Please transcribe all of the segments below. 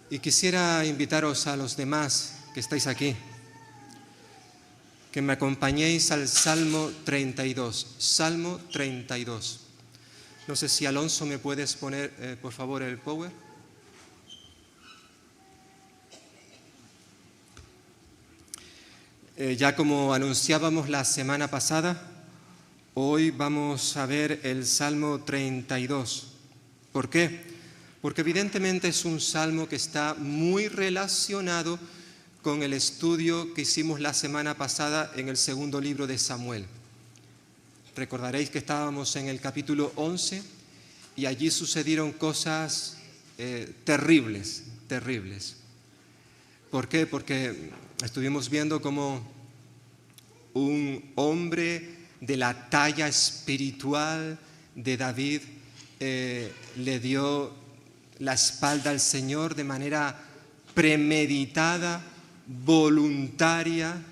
Y quisiera invitaros a los demás que estáis aquí, que me acompañéis al Salmo 32. Salmo 32. No sé si Alonso me puedes poner, por favor, el power. Ya como anunciábamos la semana pasada, hoy vamos a ver el Salmo 32. ¿Por qué? Porque evidentemente es un salmo que está muy relacionado con el estudio que hicimos la semana pasada en el segundo libro de Samuel. Recordaréis que estábamos en el capítulo 11 y allí sucedieron cosas terribles. ¿Por qué? Porque estuvimos viendo cómo un hombre de la talla espiritual de David le dio la espalda al Señor de manera premeditada, voluntaria,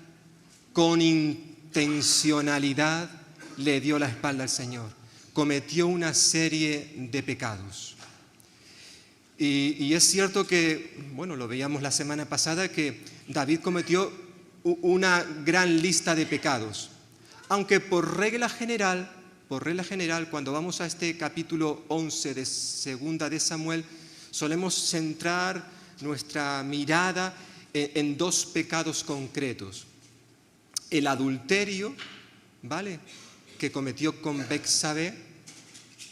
con intencionalidad, le dio la espalda al Señor. Cometió una serie de pecados. Y es cierto que, bueno, lo veíamos la semana pasada, que David cometió una gran lista de pecados. Aunque por regla general, cuando vamos a este capítulo 11 de Segunda de Samuel, solemos centrar nuestra mirada en dos pecados concretos. El adulterio, ¿vale?, que cometió con Betsabé,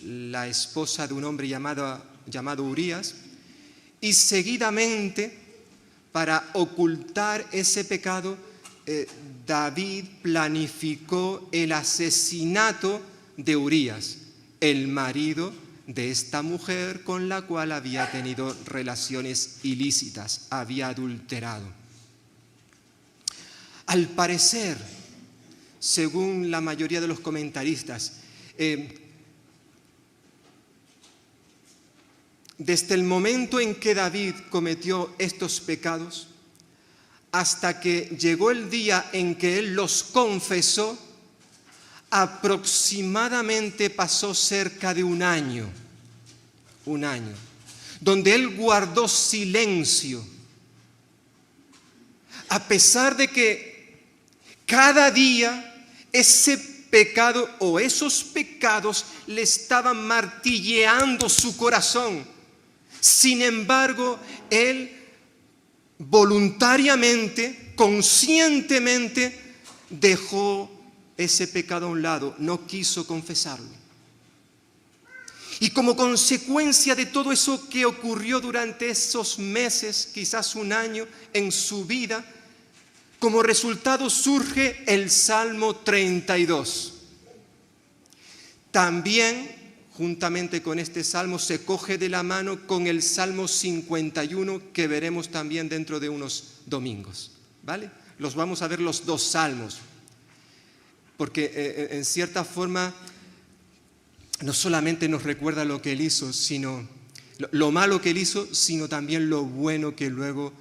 la esposa de un hombre llamado Urías, y seguidamente, para ocultar ese pecado, David planificó el asesinato de Urías, el marido de esta mujer con la cual había tenido relaciones ilícitas, había adulterado. Al parecer, según la mayoría de los comentaristas, desde el momento en que David cometió estos pecados, hasta que llegó el día en que él los confesó, aproximadamente pasó cerca de un año, donde él guardó silencio, a pesar de que cada día ese pecado o esos pecados le estaban martilleando su corazón. Sin embargo, él voluntariamente, conscientemente, dejó ese pecado a un lado, no quiso confesarlo. Y como consecuencia de todo eso que ocurrió durante esos meses, quizás un año, en su vida, como resultado surge el Salmo 32. También, juntamente con este salmo, se coge de la mano con el Salmo 51, que veremos también dentro de unos domingos, ¿vale? Los vamos a ver los dos salmos, porque en cierta forma no solamente nos recuerda lo que él hizo, sino lo malo que él hizo, sino también lo bueno que luego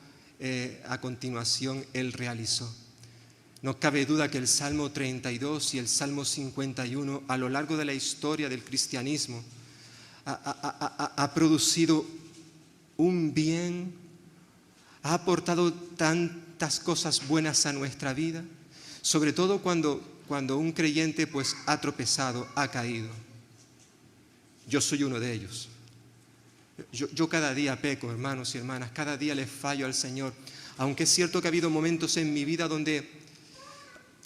a continuación él realizó. No cabe duda que el Salmo 32 y el Salmo 51 a lo largo de la historia del cristianismo ha producido un bien, ha aportado tantas cosas buenas a nuestra vida, sobre todo cuando un creyente pues ha tropezado, ha caído. Yo soy uno de ellos. Yo cada día peco, hermanos y hermanas, cada día le fallo al Señor, aunque es cierto que ha habido momentos en mi vida donde,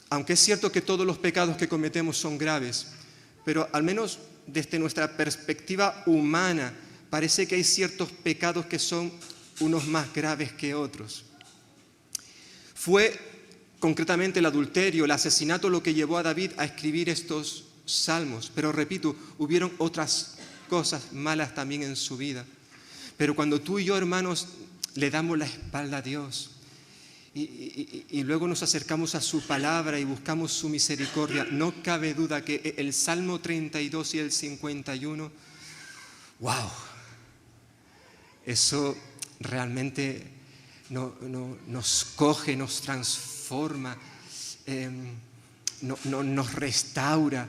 aunque es cierto que todos los pecados que cometemos son graves, pero al menos desde nuestra perspectiva humana parece que hay ciertos pecados que son unos más graves que otros. Fue concretamente el adulterio, el asesinato lo que llevó a David a escribir estos salmos, pero repito, hubieron otras cosas malas también en su vida. Pero cuando tú y yo, hermanos, le damos la espalda a Dios y luego nos acercamos a su palabra y buscamos su misericordia, no cabe duda que el Salmo 32 y el 51, ¡wow!, eso realmente nos coge, nos transforma, nos restaura,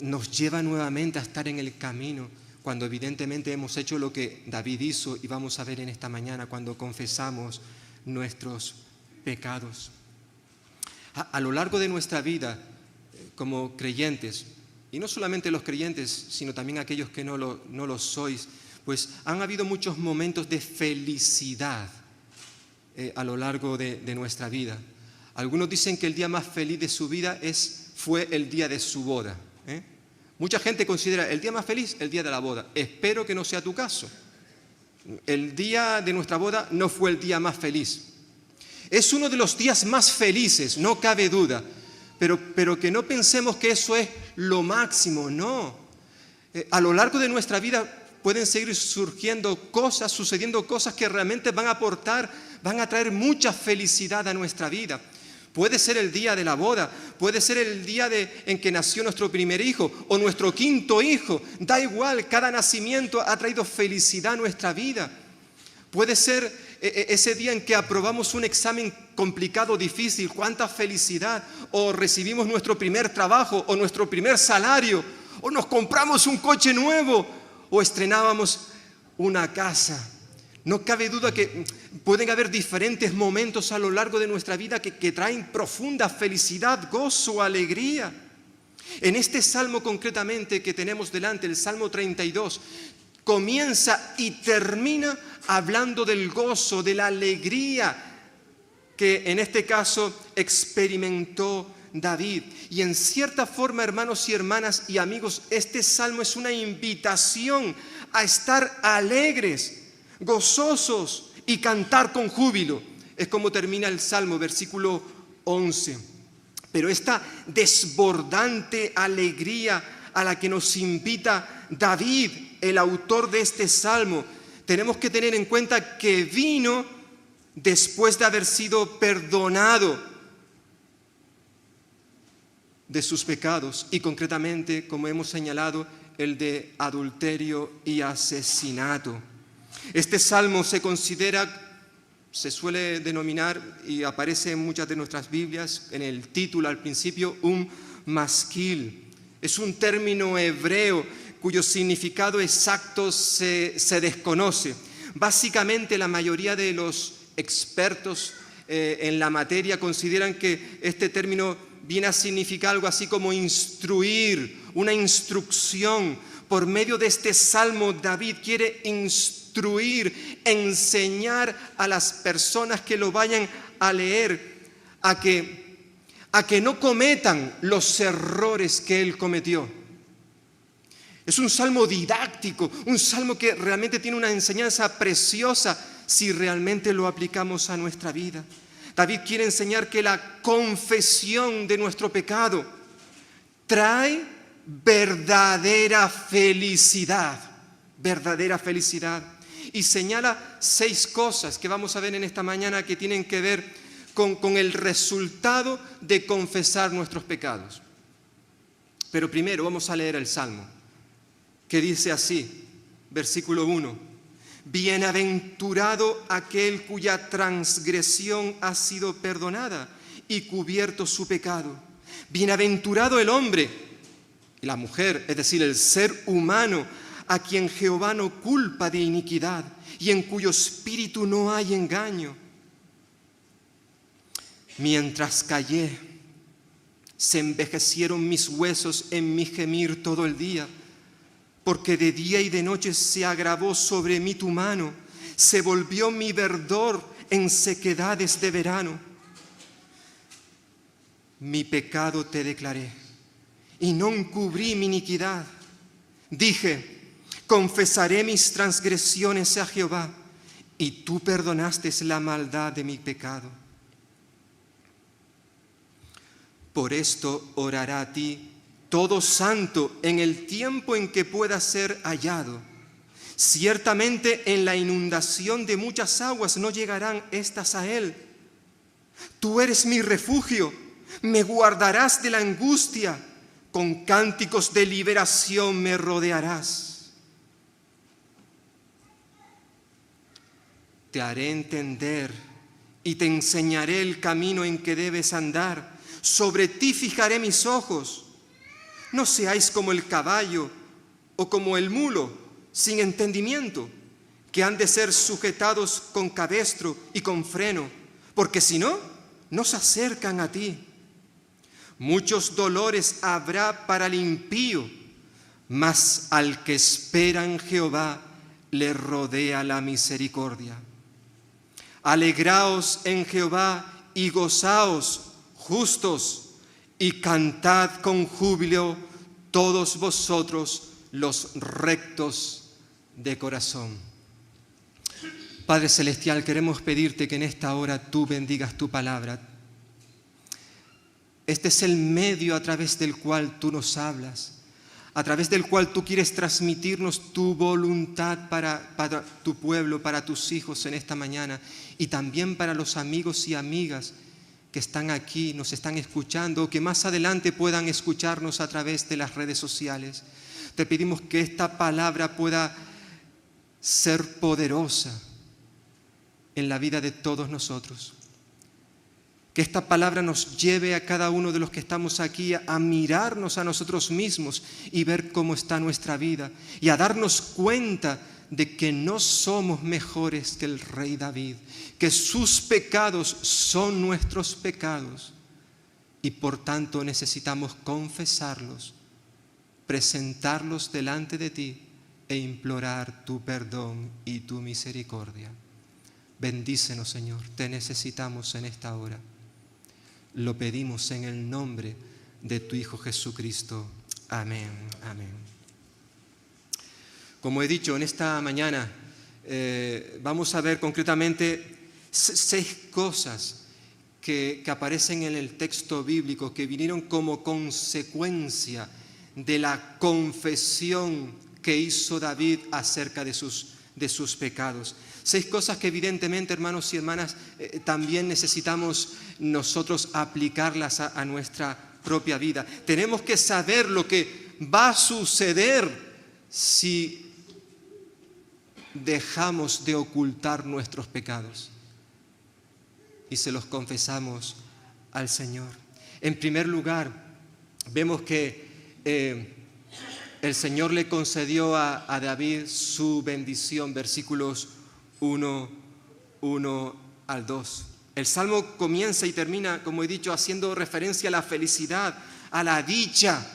nos lleva nuevamente a estar en el camino. cuando evidentemente hemos hecho lo que David hizo y vamos a ver en esta mañana cuando confesamos nuestros pecados. A lo largo de nuestra vida como creyentes, y no solamente los creyentes, sino también aquellos que no lo sois, pues han habido muchos momentos de felicidad a lo largo de nuestra vida. Algunos dicen que el día más feliz de su vida fue el día de su boda. Mucha gente considera el día más feliz el día de la boda. Espero que no sea tu caso. El día de nuestra boda no fue el día más feliz. Es uno de los días más felices, no cabe duda, pero que no pensemos que eso es lo máximo, no. A lo largo de nuestra vida pueden seguir sucediendo cosas que realmente van a traer mucha felicidad a nuestra vida. Puede ser el día de la boda, puede ser el día en que nació nuestro primer hijo o nuestro quinto hijo. Da igual, cada nacimiento ha traído felicidad a nuestra vida. Puede ser ese día en que aprobamos un examen complicado, difícil, cuánta felicidad. O recibimos nuestro primer trabajo o nuestro primer salario. O nos compramos un coche nuevo o estrenábamos una casa. No cabe duda que pueden haber diferentes momentos a lo largo de nuestra vida que traen profunda felicidad, gozo, alegría. En este salmo concretamente que tenemos delante, el Salmo 32, comienza y termina hablando del gozo, de la alegría que en este caso experimentó David. Y en cierta forma, hermanos y hermanas y amigos, este salmo es una invitación a estar alegres, gozosos y cantar con júbilo. Es como termina el Salmo, versículo 11. Pero esta desbordante alegría a la que nos invita David, el autor de este Salmo, tenemos que tener en cuenta que vino después de haber sido perdonado de sus pecados y concretamente, como hemos señalado, el de adulterio y asesinato. Este salmo se suele denominar, y aparece en muchas de nuestras Biblias, en el título al principio, un masquil. Es un término hebreo cuyo significado exacto se desconoce. Básicamente la mayoría de los expertos en la materia consideran que este término viene a significar algo así como instruir, una instrucción. Por medio de este salmo, David quiere instruir, enseñar a las personas que lo vayan a leer a que no cometan los errores que él cometió. Es un salmo didáctico, un salmo que realmente tiene una enseñanza preciosa si realmente lo aplicamos a nuestra vida. David quiere enseñar que la confesión de nuestro pecado trae verdadera felicidad. Y señala 6 cosas que vamos a ver en esta mañana que tienen que ver con el resultado de confesar nuestros pecados. Pero primero vamos a leer el Salmo, que dice así, versículo 1. Bienaventurado aquel cuya transgresión ha sido perdonada y cubierto su pecado. Bienaventurado el hombre y la mujer, es decir, el ser humano, a quien Jehová no culpa de iniquidad y en cuyo espíritu no hay engaño. Mientras callé, se envejecieron mis huesos en mi gemir todo el día, porque de día y de noche se agravó sobre mí tu mano, se volvió mi verdor en sequedades de verano. Mi pecado te declaré, y no encubrí mi iniquidad. Dije, confesaré mis transgresiones a Jehová, y tú perdonaste la maldad de mi pecado. Por esto orará a ti todo santo en el tiempo en que pueda ser hallado. Ciertamente en la inundación de muchas aguas no llegarán estas a él. Tú eres mi refugio, me guardarás de la angustia, con cánticos de liberación me rodearás. Te haré entender y te enseñaré el camino en que debes andar. Sobre ti fijaré mis ojos. No seáis como el caballo o como el mulo, sin entendimiento, que han de ser sujetados con cabestro y con freno, porque si no, no se acercan a ti. Muchos dolores habrá para el impío, mas al que espera en Jehová le rodea la misericordia. Alegraos en Jehová y gozaos, justos, y cantad con júbilo todos vosotros los rectos de corazón. Padre Celestial, queremos pedirte que en esta hora tú bendigas tu palabra. Este es el medio a través del cual tú nos hablas, a través del cual tú quieres transmitirnos tu voluntad para tu pueblo, para tus hijos en esta mañana, y también para los amigos y amigas que están aquí, nos están escuchando, o que más adelante puedan escucharnos a través de las redes sociales. Te pedimos que esta palabra pueda ser poderosa en la vida de todos nosotros. Que esta palabra nos lleve a cada uno de los que estamos aquí a mirarnos a nosotros mismos y ver cómo está nuestra vida, y a darnos cuenta de que no somos mejores que el rey David, que sus pecados son nuestros pecados y por tanto necesitamos confesarlos, presentarlos delante de ti e implorar tu perdón y tu misericordia. Bendícenos, Señor, te necesitamos en esta hora. Lo pedimos en el nombre de tu Hijo Jesucristo. Amén, amén. Como he dicho, en esta mañana vamos a ver concretamente 6 cosas que aparecen en el texto bíblico, que vinieron como consecuencia de la confesión que hizo David acerca de sus pecados. 6 cosas que evidentemente, hermanos y hermanas, también necesitamos nosotros aplicarlas a nuestra propia vida. Tenemos que saber lo que va a suceder si dejamos de ocultar nuestros pecados y se los confesamos al Señor. En primer lugar, vemos que el Señor le concedió a David su bendición, versículos 1 al 2. El Salmo comienza y termina, como he dicho, haciendo referencia a la felicidad, a la dicha,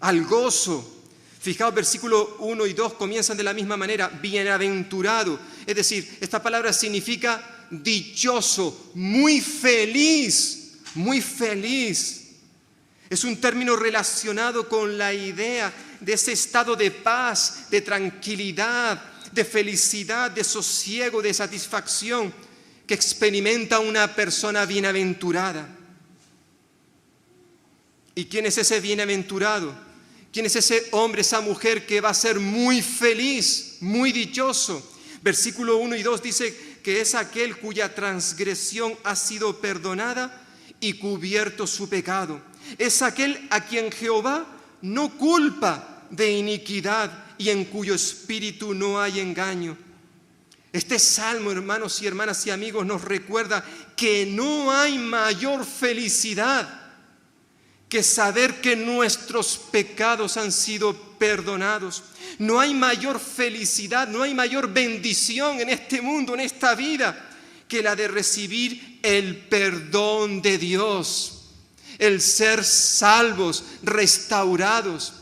al gozo. Fijaos, versículos 1 y 2 comienzan de la misma manera: bienaventurado. Es decir, esta palabra significa dichoso, muy feliz, muy feliz. Es un término relacionado con la idea de ese estado de paz, de tranquilidad, de felicidad, de sosiego, de satisfacción que experimenta una persona bienaventurada. ¿Y quién es ese bienaventurado? ¿Quién es ese hombre, esa mujer que va a ser muy feliz, muy dichoso? Versículo 1 y 2 dice que es aquel cuya transgresión ha sido perdonada y cubierto su pecado. Es aquel a quien Jehová no culpa de iniquidad y en cuyo espíritu no hay engaño. Este salmo, hermanos y hermanas y amigos, nos recuerda que no hay mayor felicidad que saber que nuestros pecados han sido perdonados. No hay mayor felicidad, no hay mayor bendición en este mundo, en esta vida, que la de recibir el perdón de Dios, el ser salvos, restaurados.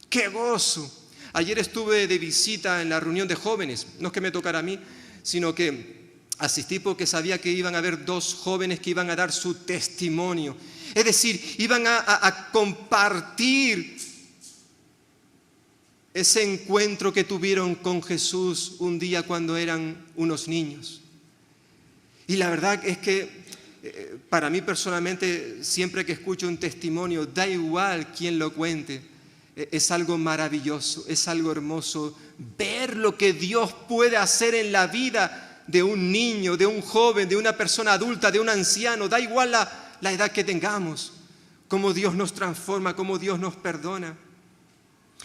¡Qué gozo! Ayer estuve de visita en la reunión de jóvenes, no es que me tocara a mí, sino que asistí porque sabía que iban a haber 2 jóvenes que iban a dar su testimonio. Es decir, iban a compartir ese encuentro que tuvieron con Jesús un día cuando eran unos niños. Y la verdad es que para mí personalmente, siempre que escucho un testimonio, da igual quién lo cuente, es algo maravilloso, es algo hermoso ver lo que Dios puede hacer en la vida de un niño, de un joven, de una persona adulta, de un anciano. Da igual la edad que tengamos, cómo Dios nos transforma, cómo Dios nos perdona.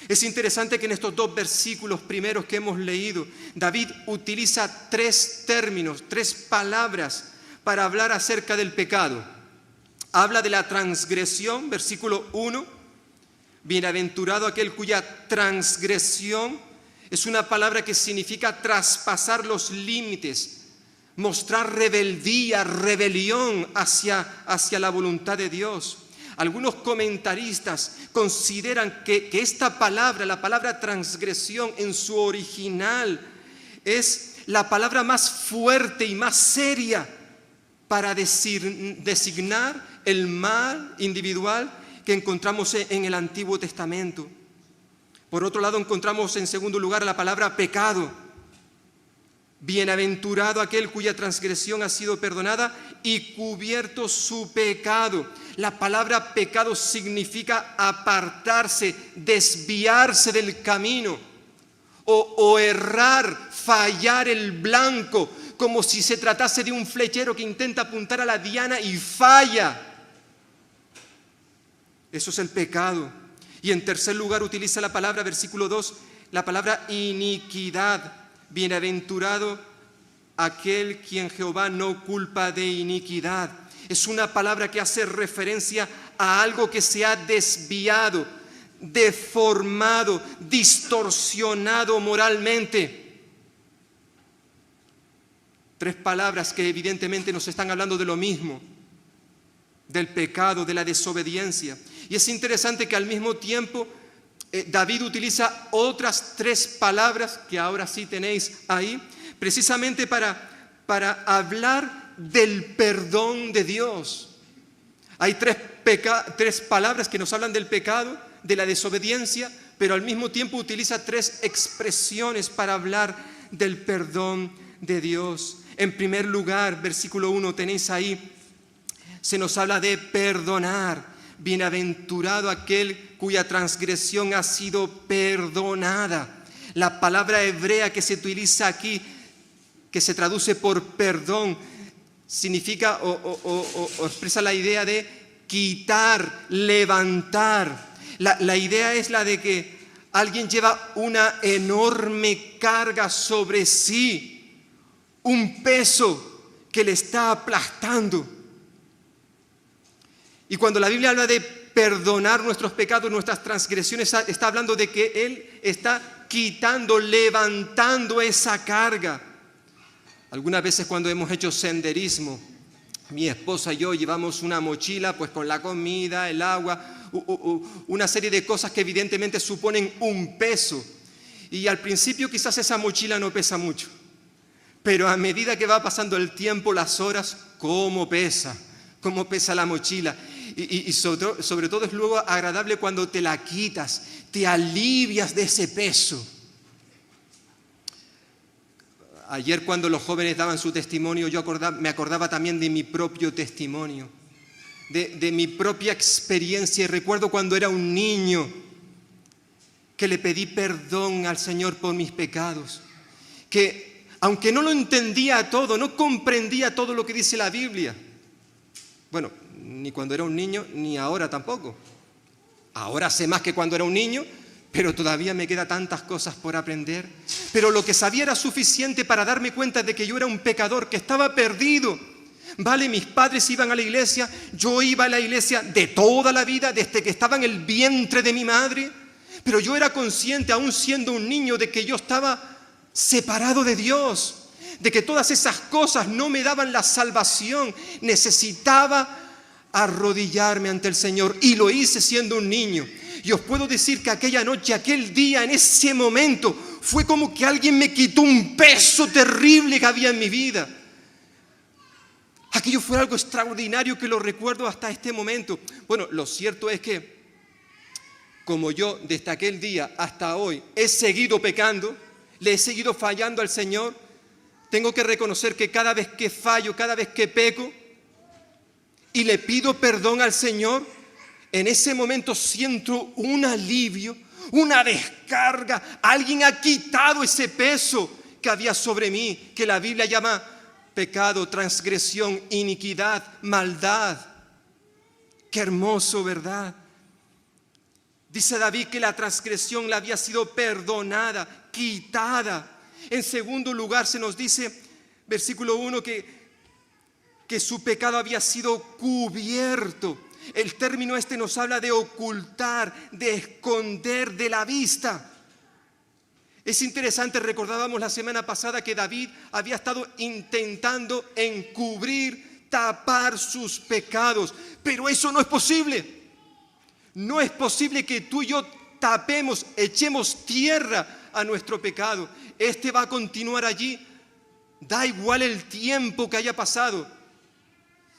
Es interesante que en estos 2 versículos primeros que hemos leído, David utiliza 3 términos, 3 palabras para hablar acerca del pecado. Habla de la transgresión, versículo 1, bienaventurado aquel cuya transgresión Es una palabra que significa traspasar los límites, mostrar rebeldía, rebelión hacia la voluntad de Dios. Algunos comentaristas consideran que esta palabra, la palabra transgresión en su original, es la palabra más fuerte y más seria para designar el mal individual que encontramos en el Antiguo Testamento. Por otro lado, encontramos en segundo lugar la palabra pecado. Bienaventurado aquel cuya transgresión ha sido perdonada y cubierto su pecado. La palabra pecado significa apartarse, desviarse del camino o errar, fallar el blanco, como si se tratase de un flechero que intenta apuntar a la diana y falla. Eso es el pecado. Y en tercer lugar utiliza la palabra, versículo 2, la palabra iniquidad. Bienaventurado aquel quien Jehová no culpa de iniquidad. Es una palabra que hace referencia a algo que se ha desviado, deformado, distorsionado moralmente. Tres palabras que evidentemente nos están hablando de lo mismo, del pecado, de la desobediencia. Y es interesante que al mismo tiempo David utiliza otras tres palabras que ahora sí tenéis ahí, precisamente para hablar del perdón de Dios. Hay tres palabras que nos hablan del pecado, de la desobediencia, pero al mismo tiempo utiliza tres expresiones para hablar del perdón de Dios. En primer lugar, versículo 1, tenéis ahí, se nos habla de perdonar. Bienaventurado aquel cuya transgresión ha sido perdonada. La palabra hebrea que se utiliza aquí, que se traduce por perdón, significa o expresa la idea de quitar, levantar. La idea es la de que alguien lleva una enorme carga sobre sí, un peso que le está aplastando. Y cuando la Biblia habla de perdonar nuestros pecados, nuestras transgresiones, está hablando de que Él está quitando, levantando esa carga. Algunas veces cuando hemos hecho senderismo, mi esposa y yo llevamos una mochila pues con la comida, el agua, una serie de cosas que evidentemente suponen un peso. Y al principio quizás esa mochila no pesa mucho, pero a medida que va pasando el tiempo, las horas, cómo pesa la mochila. Y sobre todo es luego agradable cuando te la quitas, te alivias de ese peso. Ayer cuando los jóvenes daban su testimonio, me acordaba también de mi propio testimonio, de mi propia experiencia. Y recuerdo cuando era un niño que le pedí perdón al Señor por mis pecados, que aunque no lo entendía todo, no comprendía todo lo que dice la Biblia. Bueno, ni cuando era un niño, ni ahora tampoco. Ahora sé más que cuando era un niño, pero todavía me quedan tantas cosas por aprender. Pero lo que sabía era suficiente para darme cuenta de que yo era un pecador, que estaba perdido. Vale, mis padres iban a la iglesia, yo iba a la iglesia de toda la vida, desde que estaba en el vientre de mi madre, pero yo era consciente, aún siendo un niño, de que yo estaba separado de Dios, de que todas esas cosas no me daban la salvación. Necesitaba arrodillarme ante el Señor, y lo hice siendo un niño. Y os puedo decir que aquella noche, aquel día, en ese momento, fue como que alguien me quitó un peso terrible que había en mi vida. Aquello fue algo extraordinario que lo recuerdo hasta este momento. Bueno, lo cierto es que, como yo desde aquel día hasta hoy he seguido pecando, le he seguido fallando al Señor, tengo que reconocer que cada vez que fallo, cada vez que peco y le pido perdón al Señor, en ese momento siento un alivio, una descarga. Alguien ha quitado ese peso que había sobre mí, que la Biblia llama pecado, transgresión, iniquidad, maldad. Qué hermoso, ¿verdad? Dice David que la transgresión le había sido perdonada, quitada. En segundo lugar se nos dice, versículo 1, que su pecado había sido cubierto. El término este nos habla de ocultar, de esconder de la vista. Es interesante, recordábamos la semana pasada que David había estado intentando encubrir, tapar sus pecados, pero eso no es posible. No es posible que tú y yo tapemos, echemos tierra a nuestro pecado. Este va a continuar allí, da igual el tiempo que haya pasado.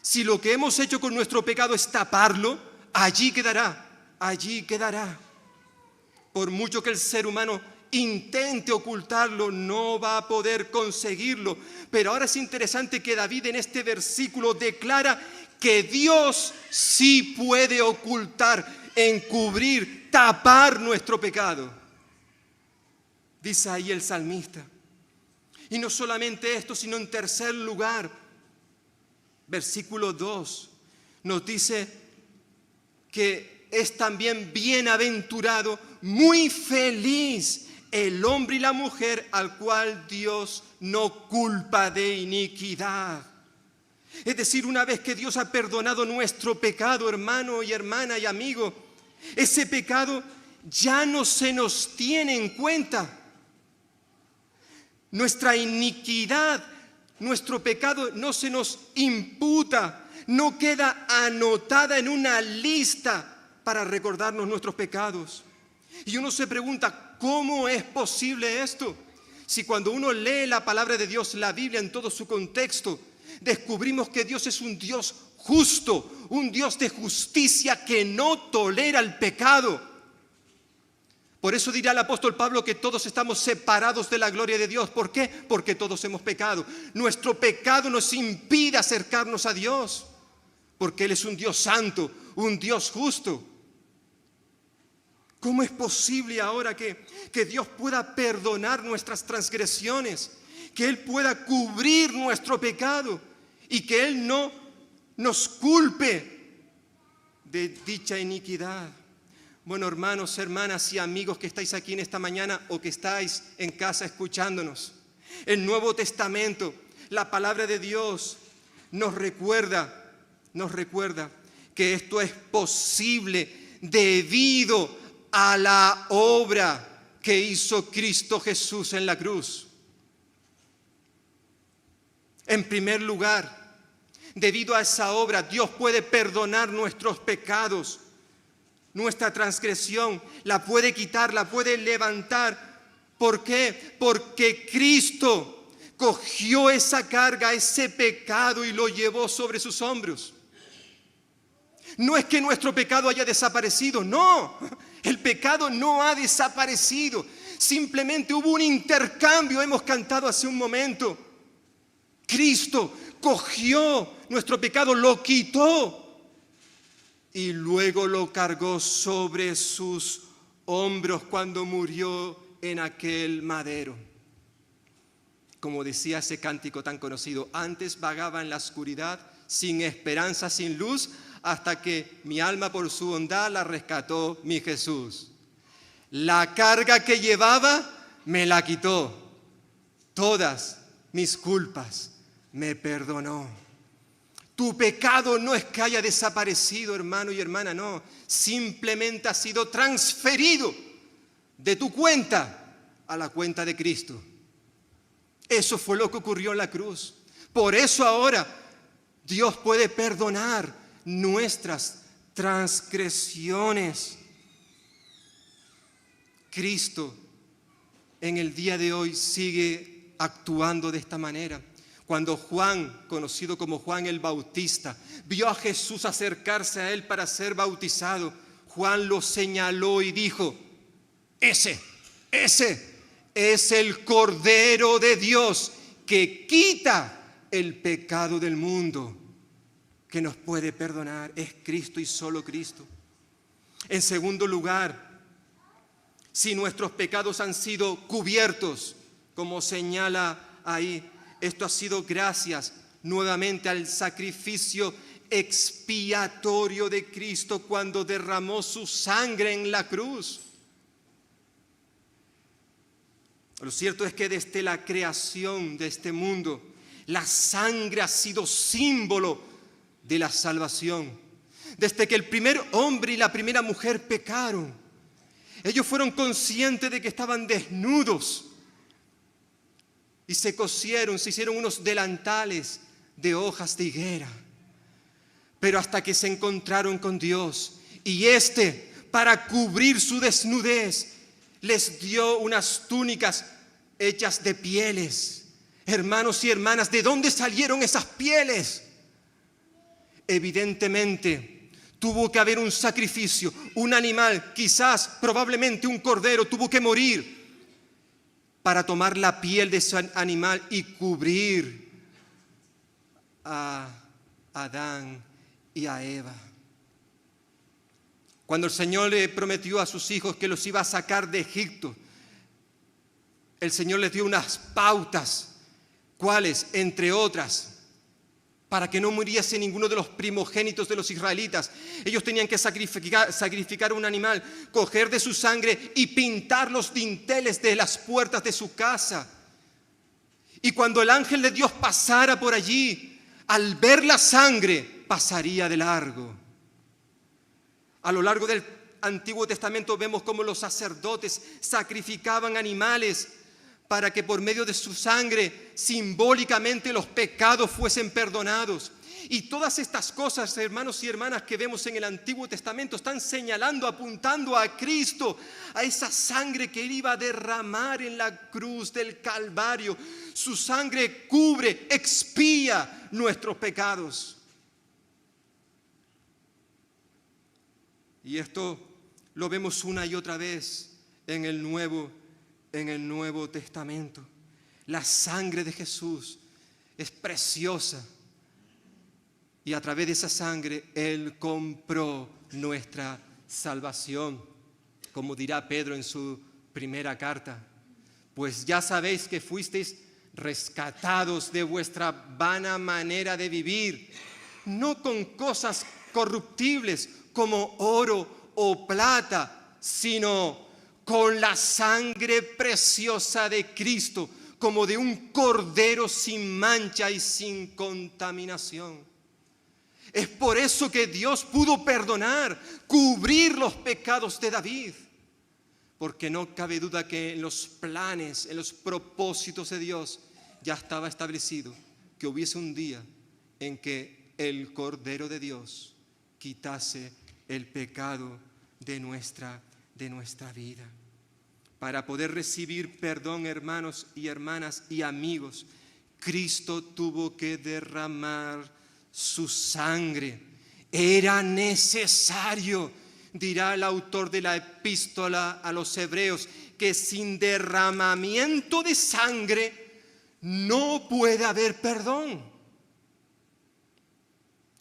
Si lo que hemos hecho con nuestro pecado es taparlo, allí quedará, allí quedará. Por mucho que el ser humano intente ocultarlo, no va a poder conseguirlo. Pero ahora es interesante que David en este versículo declara que Dios sí puede ocultar, encubrir, tapar nuestro pecado. Dice ahí el salmista. Y no solamente esto, sino en tercer lugar, versículo 2, nos dice que es también bienaventurado, muy feliz el hombre y la mujer al cual Dios no culpa de iniquidad. Es decir, una vez que Dios ha perdonado nuestro pecado, hermano y hermana y amigo, ese pecado ya no se nos tiene en cuenta. Nuestra iniquidad, nuestro pecado no se nos imputa, no queda anotada en una lista para recordarnos nuestros pecados. Y uno se pregunta, ¿cómo es posible esto? Si cuando uno lee la palabra de Dios, la Biblia en todo su contexto, descubrimos que Dios es un Dios justo, un Dios de justicia que no tolera el pecado. Por eso dirá el apóstol Pablo que todos estamos separados de la gloria de Dios. ¿Por qué? Porque todos hemos pecado. Nuestro pecado nos impide acercarnos a Dios, porque Él es un Dios santo, un Dios justo. ¿Cómo es posible ahora que Dios pueda perdonar nuestras transgresiones, que Él pueda cubrir nuestro pecado y que Él no nos culpe de dicha iniquidad? Bueno, hermanos, hermanas y amigos que estáis aquí en esta mañana o que estáis en casa escuchándonos, el Nuevo Testamento, la palabra de Dios nos recuerda que esto es posible debido a la obra que hizo Cristo Jesús en la cruz. En primer lugar, debido a esa obra, Dios puede perdonar nuestros pecados. Nuestra transgresión la puede quitar, la puede levantar. ¿Por qué? Porque Cristo cogió esa carga, ese pecado y lo llevó sobre sus hombros. No es que nuestro pecado haya desaparecido, no. El pecado no ha desaparecido. Simplemente hubo un intercambio, hemos cantado hace un momento. Cristo cogió nuestro pecado, lo quitó y luego lo cargó sobre sus hombros cuando murió en aquel madero. Como decía ese cántico tan conocido, antes vagaba en la oscuridad, sin esperanza, sin luz, hasta que mi alma por su bondad la rescató mi Jesús. La carga que llevaba me la quitó, todas mis culpas me perdonó. Tu pecado no es que haya desaparecido, hermano y hermana, no. Simplemente ha sido transferido de tu cuenta a la cuenta de Cristo. Eso fue lo que ocurrió en la cruz. Por eso ahora Dios puede perdonar nuestras transgresiones. Cristo en el día de hoy sigue actuando de esta manera. Cuando Juan, conocido como Juan el Bautista, vio a Jesús acercarse a él para ser bautizado, Juan lo señaló y dijo, ese es el Cordero de Dios que quita el pecado del mundo, que nos puede perdonar. Es Cristo y solo Cristo. En segundo lugar, si nuestros pecados han sido cubiertos, como señala ahí, esto ha sido gracias nuevamente al sacrificio expiatorio de Cristo cuando derramó su sangre en la cruz. Lo cierto es que desde la creación de este mundo, la sangre ha sido símbolo de la salvación. Desde que el primer hombre y la primera mujer pecaron, Ellos fueron conscientes de que estaban desnudos y se cosieron, se hicieron unos delantales de hojas de higuera. Pero hasta que se encontraron con Dios y para cubrir su desnudez, les dio unas túnicas hechas de pieles. Hermanos y hermanas, ¿de dónde salieron esas pieles? Evidentemente, tuvo que haber un sacrificio, un animal, quizás, probablemente un cordero, tuvo que morir para tomar la piel de ese animal y cubrir a Adán y a Eva. Cuando el Señor le prometió a sus hijos que los iba a sacar de Egipto, el Señor les dio unas pautas, ¿cuáles? Entre otras, para que no muriese ninguno de los primogénitos de los israelitas. Ellos tenían que sacrificar un animal, coger de su sangre y pintar los dinteles de las puertas de su casa. Y cuando el ángel de Dios pasara por allí, al ver la sangre, pasaría de largo. A lo largo del Antiguo Testamento vemos cómo los sacerdotes sacrificaban animales para que por medio de su sangre simbólicamente los pecados fuesen perdonados. Y todas estas cosas, hermanos y hermanas, que vemos en el Antiguo Testamento están señalando, apuntando a Cristo, a esa sangre que Él iba a derramar en la cruz del Calvario. Su sangre cubre, expía nuestros pecados. Y esto lo vemos una y otra vez en el Nuevo Testamento. La sangre de Jesús es preciosa y a través de esa sangre Él compró nuestra salvación. Como dirá Pedro en su primera carta, pues ya sabéis que fuisteis rescatados de vuestra vana manera de vivir, no con cosas corruptibles como oro o plata, sino con la sangre preciosa de Cristo, como de un cordero sin mancha y sin contaminación. Es por eso que Dios pudo perdonar, cubrir los pecados de David, porque no cabe duda que en los planes, en los propósitos de Dios ya estaba establecido que hubiese un día en que el Cordero de Dios quitase el pecado de nuestra vida. Para poder recibir perdón, hermanos y hermanas y amigos, Cristo tuvo que derramar su sangre. Era necesario, dirá el autor de la epístola a los Hebreos, que sin derramamiento de sangre no puede haber perdón.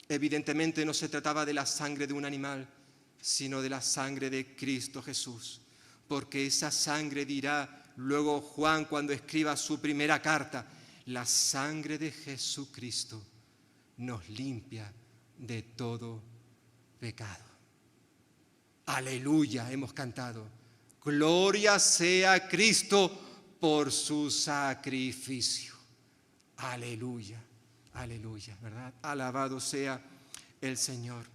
Evidentemente no se trataba de la sangre de un animal, sino de la sangre de Cristo Jesús. Porque esa sangre, dirá luego Juan cuando escriba su primera carta, la sangre de Jesucristo nos limpia de todo pecado. Aleluya, hemos cantado. Gloria sea a Cristo por su sacrificio. Aleluya. Aleluya, ¿verdad? Alabado sea el Señor.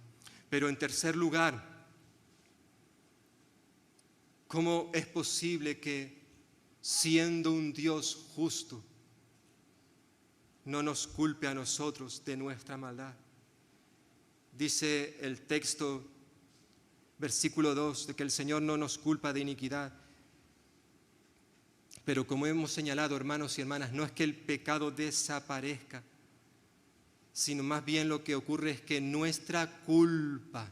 Pero en tercer lugar, ¿cómo es posible que siendo un Dios justo no nos culpe a nosotros de nuestra maldad? Dice el texto, versículo 2, de que el Señor no nos culpa de iniquidad. Pero como hemos señalado, hermanos y hermanas, no es que el pecado desaparezca, sino más bien lo que ocurre es que nuestra culpa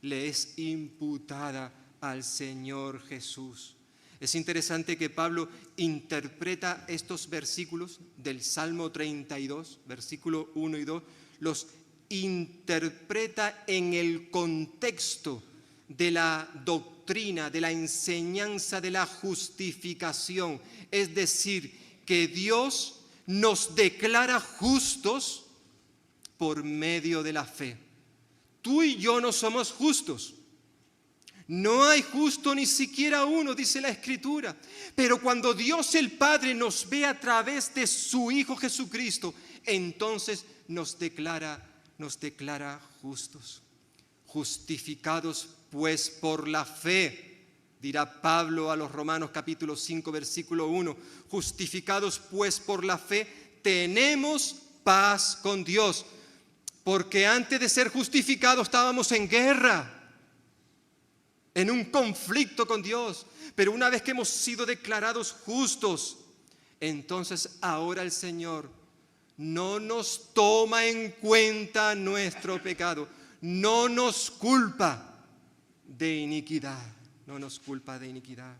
le es imputada al Señor Jesús. Es interesante que Pablo interpreta estos versículos del Salmo 32, versículo 1 y 2, los interpreta en el contexto de la doctrina, de la enseñanza de la justificación. Es decir, que Dios nos declara justos por medio de la fe. Tú y yo no somos justos. No hay justo ni siquiera uno, dice la Escritura. Pero cuando Dios el Padre nos ve a través de su Hijo Jesucristo, entonces nos declara justos. Justificados pues por la fe, Dirá Pablo a los Romanos capítulo 5, versículo 1, justificados pues por la fe, tenemos paz con Dios, porque antes de ser justificados estábamos en guerra, en un conflicto con Dios, pero una vez que hemos sido declarados justos, entonces ahora el Señor no nos toma en cuenta nuestro pecado, no nos culpa de iniquidad, no nos culpa de iniquidad.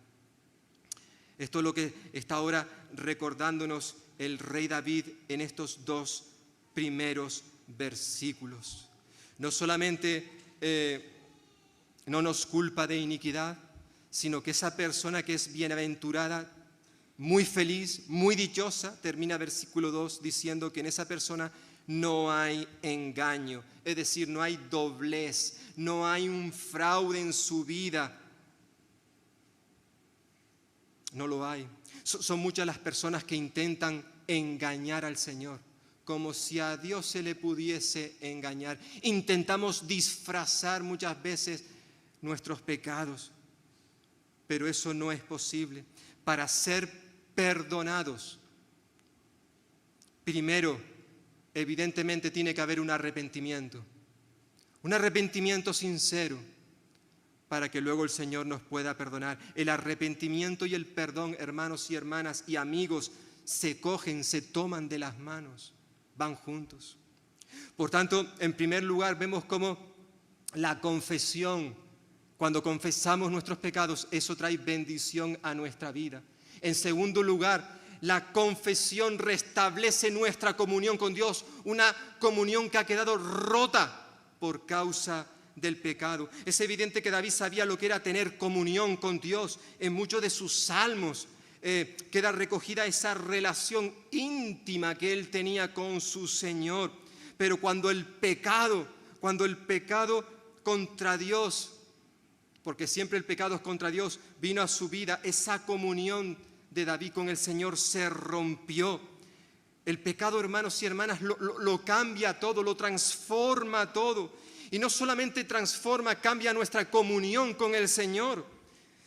Esto es lo que está ahora recordándonos el rey David en estos dos primeros versículos. No solamente no nos culpa de iniquidad, sino que esa persona que es bienaventurada, muy feliz, muy dichosa, termina versículo 2 diciendo que en esa persona no hay engaño, es decir, no hay doblez, no hay un fraude en su vida. No lo hay. Son muchas las personas que intentan engañar al Señor, como si a Dios se le pudiese engañar. Intentamos disfrazar muchas veces nuestros pecados, pero eso no es posible. Para ser perdonados, primero, evidentemente tiene que haber un arrepentimiento sincero, para que luego el Señor nos pueda perdonar. El arrepentimiento y el perdón, hermanos y hermanas y amigos, se cogen, se toman de las manos, van juntos. Por tanto, en primer lugar, vemos cómo la confesión, cuando confesamos nuestros pecados, eso trae bendición a nuestra vida. En segundo lugar, la confesión restablece nuestra comunión con Dios, una comunión que ha quedado rota por causa del pecado. Es evidente que David sabía lo que era tener comunión con Dios. En muchos de sus salmos queda recogida esa relación íntima que él tenía con su Señor. Pero cuando el pecado contra Dios, porque siempre el pecado es contra Dios, vino a su vida, esa comunión de David con el Señor se rompió. El pecado, hermanos y hermanas, lo cambia todo, lo transforma todo. Y no solamente transforma, cambia nuestra comunión con el Señor,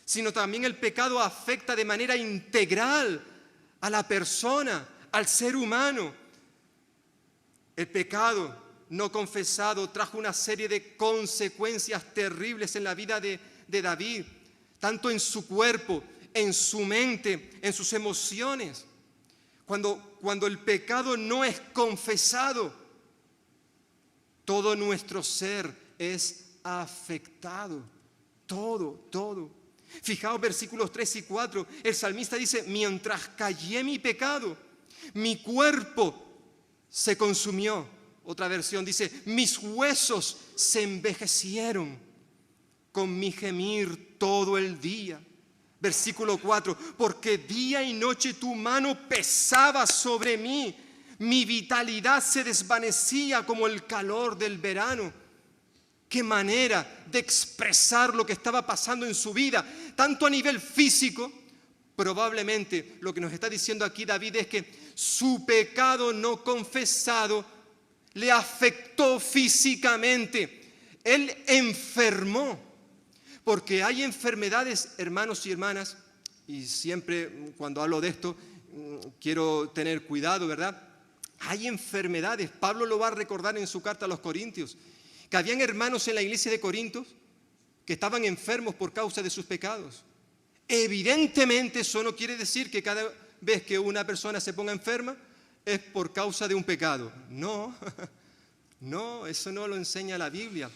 sino también el pecado afecta de manera integral a la persona, al ser humano. El pecado no confesado trajo una serie de consecuencias terribles en la vida de David, tanto en su cuerpo, en su mente, en sus emociones. Cuando el pecado no es confesado, todo nuestro ser es afectado, todo. Fijaos versículos 3 y 4, el salmista dice, mientras callé mi pecado, mi cuerpo se consumió. Otra versión dice, mis huesos se envejecieron con mi gemir todo el día. Versículo 4, porque día y noche tu mano pesaba sobre mí, mi vitalidad se desvanecía como el calor del verano. Qué manera de expresar lo que estaba pasando en su vida, tanto a nivel físico. Probablemente lo que nos está diciendo aquí David es que su pecado no confesado le afectó físicamente. Él enfermó, porque hay enfermedades, hermanos y hermanas, y siempre cuando hablo de esto quiero tener cuidado, ¿verdad? Hay enfermedades, Pablo lo va a recordar en su carta a los Corintios, que habían hermanos en la iglesia de Corintios que estaban enfermos por causa de sus pecados. Evidentemente eso no quiere decir que cada vez que una persona se ponga enferma es por causa de un pecado. No, eso no lo enseña la Biblia.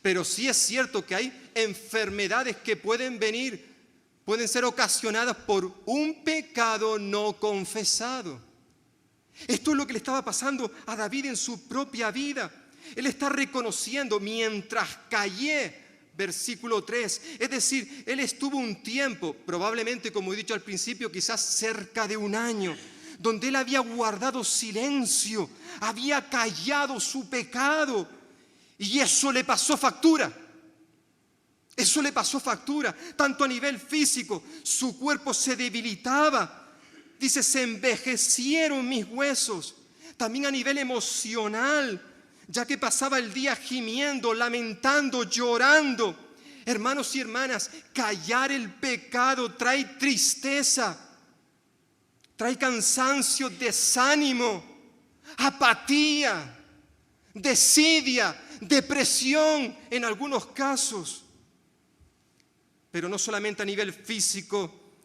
Pero sí es cierto que hay enfermedades que pueden ser ocasionadas por un pecado no confesado. Esto es lo que le estaba pasando a David en su propia vida. Él está reconociendo, mientras callé, versículo 3, es decir, él estuvo un tiempo, probablemente como he dicho al principio, quizás cerca de un año, donde él había guardado silencio, había callado su pecado, y eso le pasó factura. Eso le pasó factura, tanto a nivel físico, su cuerpo se debilitaba. Dice, se envejecieron mis huesos. También a nivel emocional, ya que pasaba el día gimiendo, lamentando, llorando. Hermanos y hermanas, callar el pecado trae tristeza, trae cansancio, desánimo, apatía, desidia, depresión en algunos casos. Pero no solamente a nivel físico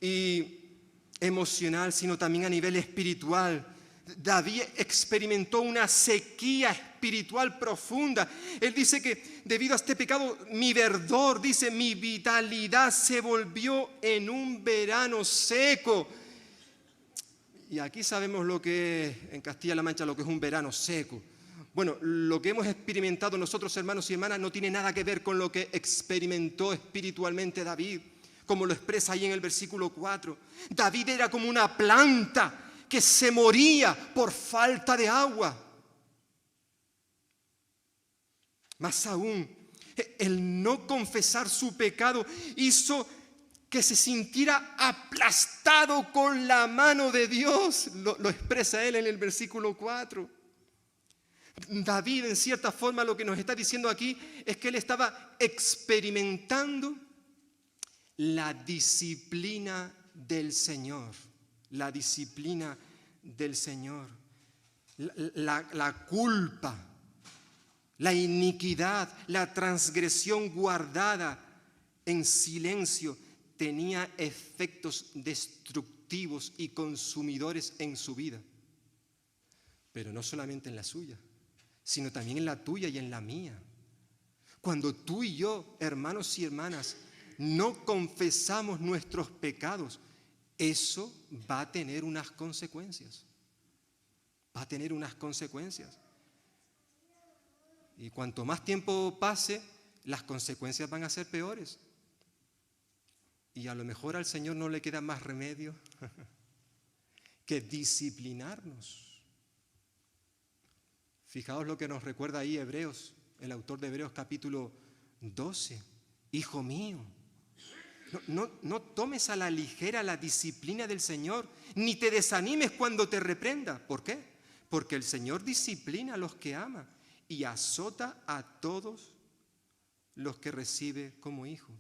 y emocional, sino también a nivel espiritual. David experimentó una sequía espiritual profunda. Él dice que debido a este pecado, mi verdor, dice, mi vitalidad se volvió en un verano seco. Y aquí sabemos lo que es, en Castilla-La Mancha, lo que es un verano seco. Bueno, lo que hemos experimentado nosotros, hermanos y hermanas, no tiene nada que ver con lo que experimentó espiritualmente David, como lo expresa ahí en el versículo 4. David era como una planta que se moría por falta de agua. Más aún, el no confesar su pecado hizo que se sintiera aplastado con la mano de Dios. Lo expresa él en el versículo 4. David, en cierta forma, lo que nos está diciendo aquí es que él estaba experimentando la disciplina del Señor. La disciplina del Señor. La culpa, la iniquidad, la transgresión guardada en silencio tenía efectos destructivos y consumidores en su vida. Pero no solamente en la suya, sino también en la tuya y en la mía. Cuando tú y yo, hermanos y hermanas, no confesamos nuestros pecados, eso va a tener unas consecuencias. Va a tener unas consecuencias. Y cuanto más tiempo pase, las consecuencias van a ser peores. Y a lo mejor al Señor no le queda más remedio que disciplinarnos. Fijaos lo que nos recuerda ahí Hebreos, el autor de Hebreos capítulo 12. Hijo mío, no tomes a la ligera la disciplina del Señor, ni te desanimes cuando te reprenda. ¿Por qué? Porque el Señor disciplina a los que ama y azota a todos los que recibe como hijo.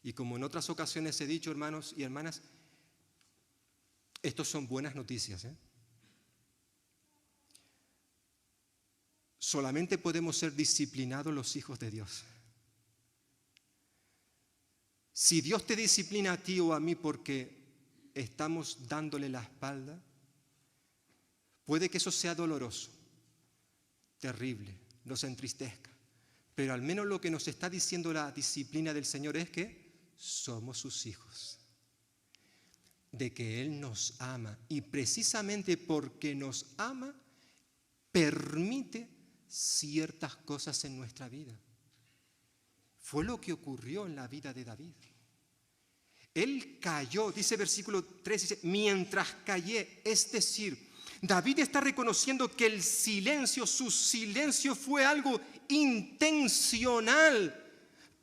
Y como en otras ocasiones he dicho, hermanos y hermanas, estos son buenas noticias, Solamente podemos ser disciplinados los hijos de Dios. Si Dios te disciplina a ti o a mí porque estamos dándole la espalda, puede que eso sea doloroso, terrible, nos entristezca. Pero al menos lo que nos está diciendo la disciplina del Señor es que somos sus hijos, de que Él nos ama y precisamente porque nos ama, permite ciertas cosas en nuestra vida. Fue lo que ocurrió en la vida de David. Él cayó, dice versículo 3, dice, mientras callé, es decir, David está reconociendo que el silencio, su silencio fue algo intencional,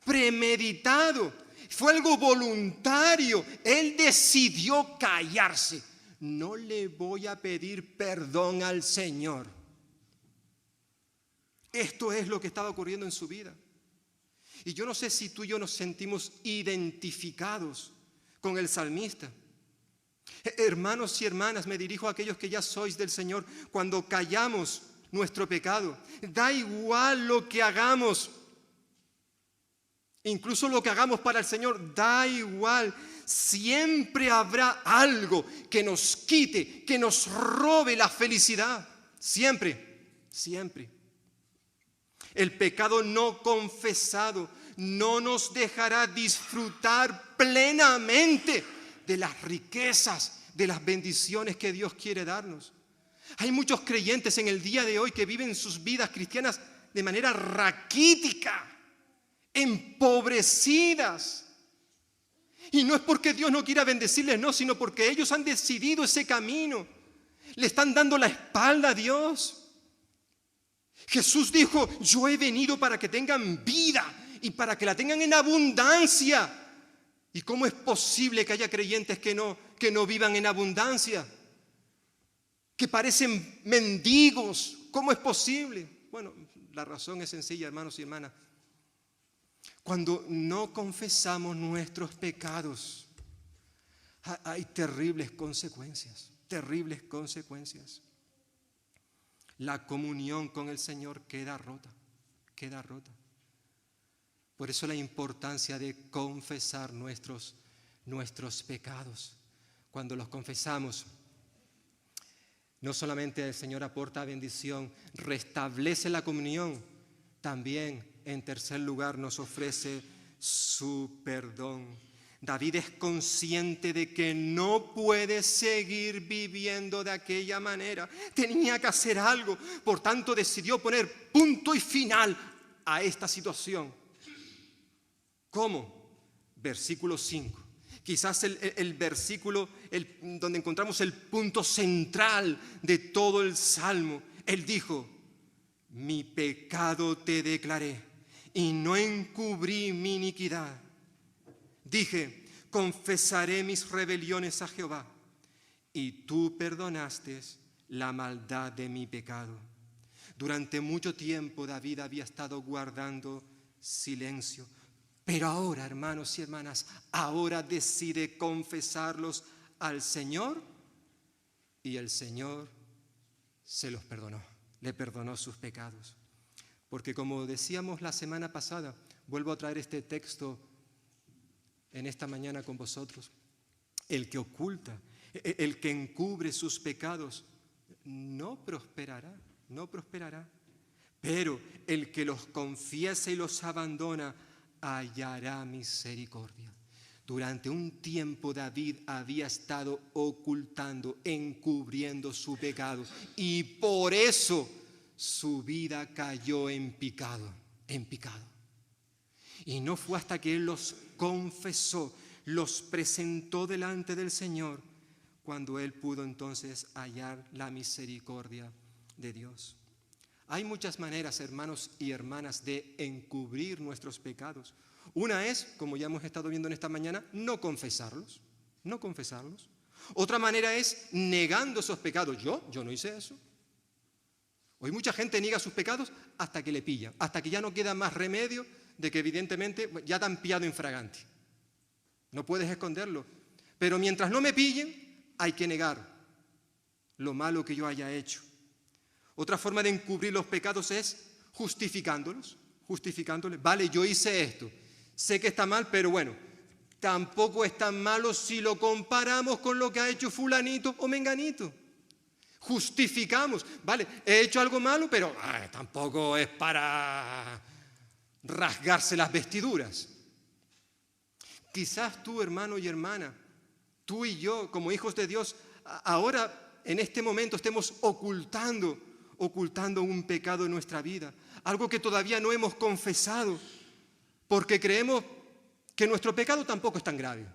premeditado, fue algo voluntario. Él decidió callarse. No le voy a pedir perdón al Señor. Esto es lo que estaba ocurriendo en su vida. Y yo no sé si tú y yo nos sentimos identificados con el salmista. Hermanos y hermanas, me dirijo a aquellos que ya sois del Señor. Cuando callamos nuestro pecado, da igual lo que hagamos, incluso lo que hagamos para el Señor, da igual. Siempre habrá algo que nos quite, que nos robe la felicidad. Siempre, siempre. El pecado no confesado no nos dejará disfrutar plenamente de las riquezas, de las bendiciones que Dios quiere darnos. Hay muchos creyentes en el día de hoy que viven sus vidas cristianas de manera raquítica, empobrecidas. Y no es porque Dios no quiera bendecirles, no, sino porque ellos han decidido ese camino. Le están dando la espalda a Dios. Jesús dijo, yo he venido para que tengan vida y para que la tengan en abundancia. ¿Y cómo es posible que haya creyentes que no vivan en abundancia? Que parecen mendigos. ¿Cómo es posible? Bueno, la razón es sencilla, hermanos y hermanas. Cuando no confesamos nuestros pecados, hay terribles consecuencias, terribles consecuencias. La comunión con el Señor queda rota, queda rota. Por eso la importancia de confesar nuestros pecados. Cuando los confesamos, no solamente el Señor aporta bendición, restablece la comunión, también en tercer lugar nos ofrece su perdón. David es consciente de que no puede seguir viviendo de aquella manera. Tenía que hacer algo, por tanto decidió poner punto y final a esta situación. ¿Cómo? Versículo 5. Quizás el versículo donde encontramos el punto central de todo el Salmo. Él dijo: mi pecado te declaré y no encubrí mi iniquidad. Dije: confesaré mis rebeliones a Jehová, y tú perdonaste la maldad de mi pecado. Durante mucho tiempo David había estado guardando silencio, pero ahora, hermanos y hermanas, ahora decide confesarlos al Señor, y el Señor se los perdonó, le perdonó sus pecados. Porque como decíamos la semana pasada, vuelvo a traer este texto en esta mañana con vosotros: el que oculta, el que encubre sus pecados, no prosperará, no prosperará. Pero el que los confiesa y los abandona, hallará misericordia. Durante un tiempo David había estado ocultando, encubriendo su pecado, y por eso su vida cayó en pecado. Y no fue hasta que él los confesó, los presentó delante del Señor, cuando él pudo entonces hallar la misericordia de Dios. Hay muchas maneras, hermanos y hermanas, de encubrir nuestros pecados. Una es, como ya hemos estado viendo en esta mañana, no confesarlos. Otra manera es negando esos pecados. Yo no hice eso. Hoy mucha gente niega sus pecados hasta que le pillan, hasta que ya no queda más remedio de que evidentemente ya te han pillado infragante. No puedes esconderlo. Pero mientras no me pillen, hay que negar lo malo que yo haya hecho. Otra forma de encubrir los pecados es justificándolos. Vale, yo hice esto. Sé que está mal, pero bueno, tampoco es tan malo si lo comparamos con lo que ha hecho fulanito o menganito. Justificamos. Vale, he hecho algo malo, pero tampoco es para rasgarse las vestiduras. Quizás tú, hermano y hermana, tú y yo, como hijos de Dios, ahora en este momento estemos ocultando un pecado en nuestra vida, algo que todavía no hemos confesado, porque creemos que nuestro pecado tampoco es tan grave,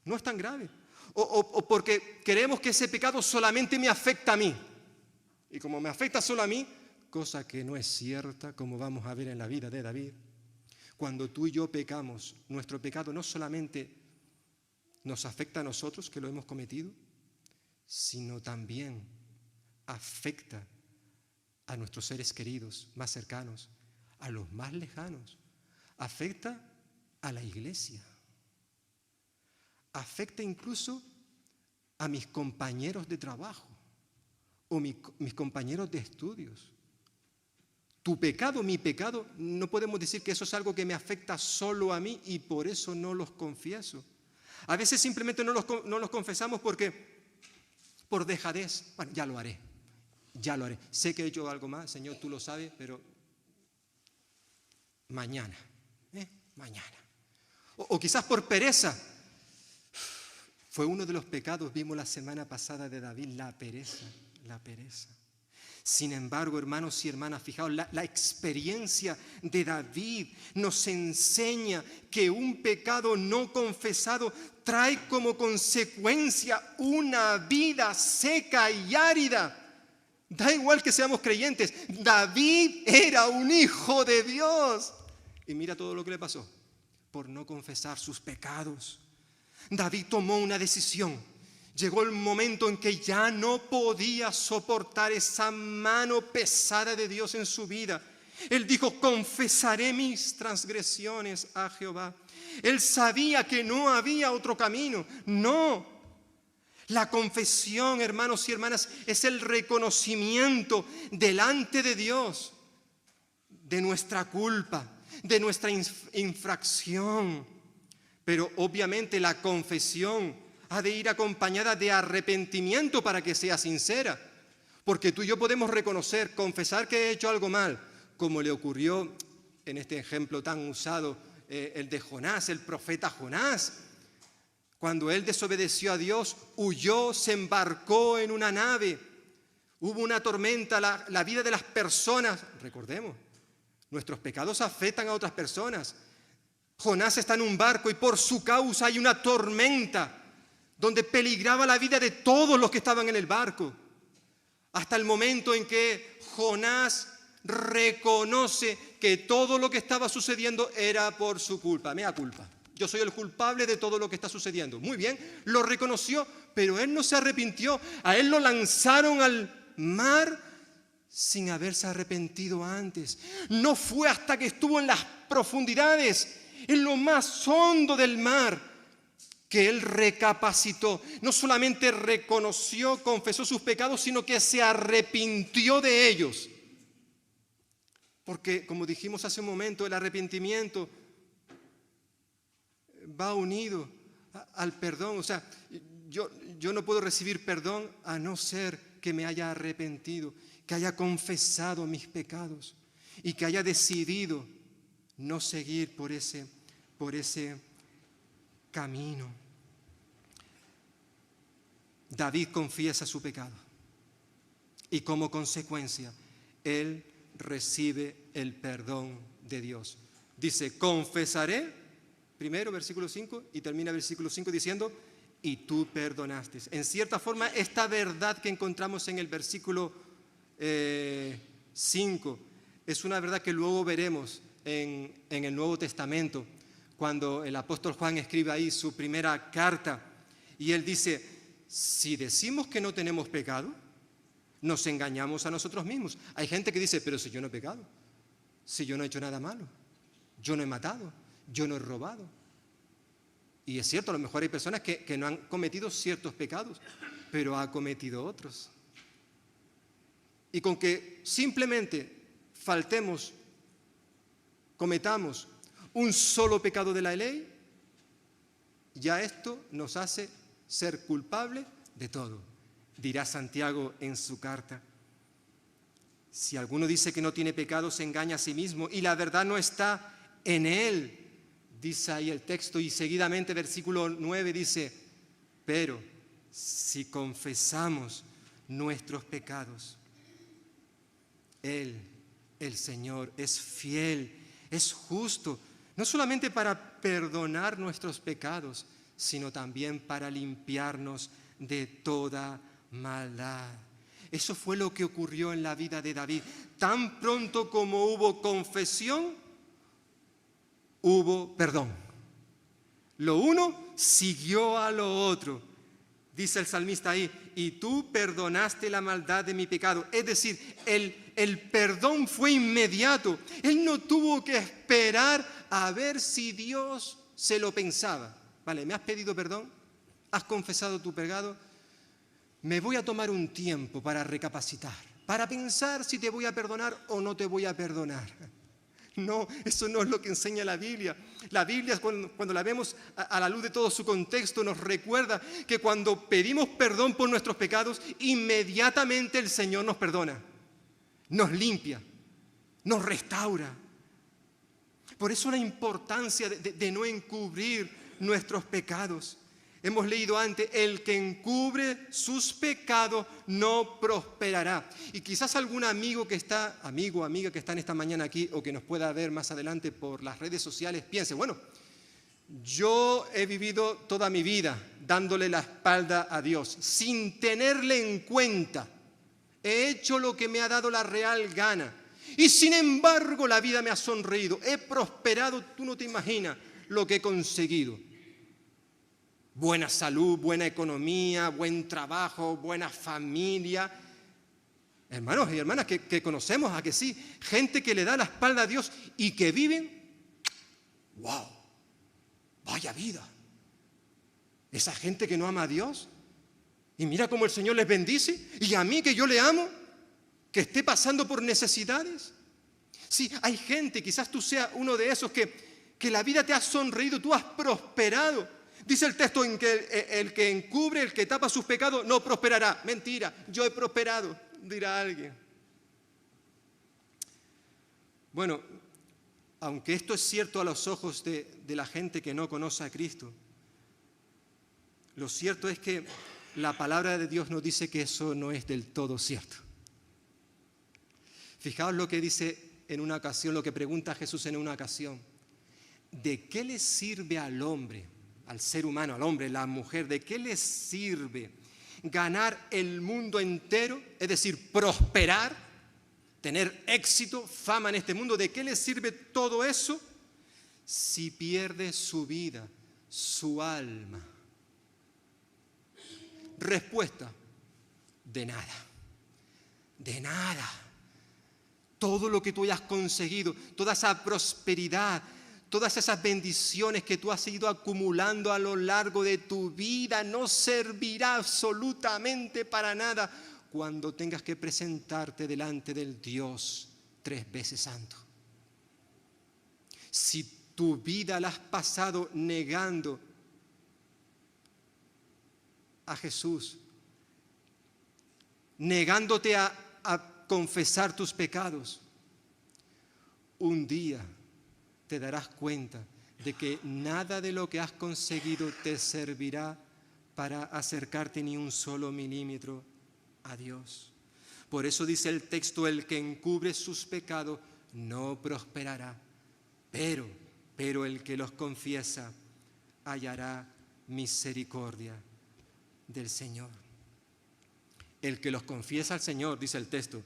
no es tan grave, o porque creemos que ese pecado solamente me afecta a mí, y como me afecta solo a mí, cosa que no es cierta, como vamos a ver en la vida de David. Cuando tú y yo pecamos, nuestro pecado no solamente nos afecta a nosotros, que lo hemos cometido, sino también afecta a nuestros seres queridos más cercanos, a los más lejanos, afecta a la iglesia, afecta incluso a mis compañeros de trabajo o mis compañeros de estudios. Tu pecado, mi pecado, no podemos decir que eso es algo que me afecta solo a mí y por eso no los confieso. A veces simplemente no los confesamos porque por dejadez. Bueno, ya lo haré. Sé que he hecho algo más, Señor, tú lo sabes, pero mañana. O quizás por pereza. Fue uno de los pecados, vimos la semana pasada de David, la pereza. Sin embargo, hermanos y hermanas, fijaos, la experiencia de David nos enseña que un pecado no confesado trae como consecuencia una vida seca y árida. Da igual que seamos creyentes, David era un hijo de Dios. Y mira todo lo que le pasó por no confesar sus pecados. David tomó una decisión. Llegó el momento en que ya no podía soportar esa mano pesada de Dios en su vida. Él dijo, confesaré mis transgresiones a Jehová. Él sabía que no había otro camino. No. La confesión, hermanos y hermanas, es el reconocimiento delante de Dios de nuestra culpa, de nuestra infracción. Pero obviamente la confesión ha de ir acompañada de arrepentimiento para que sea sincera. Porque tú y yo podemos reconocer, confesar que he hecho algo mal, como le ocurrió en este ejemplo tan usado, el de Jonás, el profeta Jonás. Cuando él desobedeció a Dios, huyó, se embarcó en una nave, hubo una tormenta, la vida de las personas, recordemos, nuestros pecados afectan a otras personas. Jonás está en un barco y por su causa hay una tormenta donde peligraba la vida de todos los que estaban en el barco. Hasta el momento en que Jonás reconoce que todo lo que estaba sucediendo era por su culpa. Mea culpa. Yo soy el culpable de todo lo que está sucediendo. Muy bien, lo reconoció, pero él no se arrepintió. A él lo lanzaron al mar sin haberse arrepentido antes. No fue hasta que estuvo en las profundidades, en lo más hondo del mar, que él recapacitó. No solamente reconoció, confesó sus pecados, sino que se arrepintió de ellos. Porque, como dijimos hace un momento, el arrepentimiento va unido al perdón. O sea, yo no puedo recibir perdón a no ser que me haya arrepentido, que haya confesado mis pecados y que haya decidido no seguir por ese camino. David confiesa su pecado y como consecuencia él recibe el perdón de Dios. Dice, confesaré, primero versículo 5, y termina versículo 5 diciendo, y tú perdonaste. En cierta forma, esta verdad que encontramos en el versículo 5 es una verdad que luego veremos en el Nuevo Testamento, cuando el apóstol Juan escribe ahí su primera carta, y él dice, si decimos que no tenemos pecado, nos engañamos a nosotros mismos. Hay gente que dice, pero si yo no he pecado, si yo no he hecho nada malo, yo no he matado, yo no he robado. Y es cierto, a lo mejor hay personas que no han cometido ciertos pecados, pero ha cometido otros. Y con que simplemente cometamos un solo pecado de la ley, ya esto nos hace ser culpable de todo. Dirá Santiago en su carta, si alguno dice que no tiene pecado, se engaña a sí mismo y la verdad no está en él, dice ahí el texto, y seguidamente versículo 9 dice, pero si confesamos nuestros pecados, Él, el Señor, es fiel, es justo, no solamente para perdonar nuestros pecados, sino también para limpiarnos de toda maldad. Eso fue lo que ocurrió en la vida de David. Tan pronto como hubo confesión, hubo perdón. Lo uno siguió a lo otro. Dice el salmista ahí, y tú perdonaste la maldad de mi pecado. Es decir, el perdón fue inmediato. Él no tuvo que esperar a ver si Dios se lo pensaba. Vale, ¿me has pedido perdón? ¿Has confesado tu pecado? Me voy a tomar un tiempo para recapacitar, para pensar si te voy a perdonar o no te voy a perdonar. No, eso no es lo que enseña la Biblia. La Biblia, cuando la vemos a la luz de todo su contexto, nos recuerda que cuando pedimos perdón por nuestros pecados, inmediatamente el Señor nos perdona, nos limpia, nos restaura. Por eso la importancia de no encubrir nuestros pecados. Hemos leído antes, el que encubre sus pecados no prosperará. Y quizás algún amigo o amiga que está en esta mañana aquí o que nos pueda ver más adelante por las redes sociales, piense, bueno, yo he vivido toda mi vida dándole la espalda a Dios, sin tenerle en cuenta. He hecho lo que me ha dado la real gana. Y sin embargo la vida me ha sonreído. He prosperado, tú no te imaginas lo que he conseguido. Buena salud, buena economía, buen trabajo, buena familia. Hermanos y hermanas que conocemos, ¿a que sí? Gente que le da la espalda a Dios y que viven, ¡wow! ¡Vaya vida! Esa gente que no ama a Dios, y mira cómo el Señor les bendice, y a mí que yo le amo, que esté pasando por necesidades. Sí, hay gente, quizás tú seas uno de esos que la vida te ha sonreído, tú has prosperado. Dice el texto en que el que encubre, el que tapa sus pecados, no prosperará. Mentira, yo he prosperado, dirá alguien. Bueno, aunque esto es cierto a los ojos de la gente que no conoce a Cristo, lo cierto es que la palabra de Dios nos dice que eso no es del todo cierto. Fijaos lo que dice en una ocasión, lo que pregunta Jesús en una ocasión. ¿De qué le sirve al hombre, al ser humano, al hombre, la mujer, de qué le sirve ganar el mundo entero? Es decir, prosperar, tener éxito, fama en este mundo. ¿De qué le sirve todo eso si pierde su vida, su alma? Respuesta: de nada, de nada. Todo lo que tú hayas conseguido, toda esa prosperidad, todas esas bendiciones que tú has ido acumulando a lo largo de tu vida no servirá absolutamente para nada cuando tengas que presentarte delante del Dios 3 veces santo. Si tu vida la has pasado negando a Jesús, negándote a confesar tus pecados, un día te darás cuenta de que nada de lo que has conseguido te servirá para acercarte ni un solo milímetro a Dios. Por eso dice el texto: el que encubre sus pecados no prosperará, pero el que los confiesa hallará misericordia del Señor. El que los confiesa al Señor, dice el texto: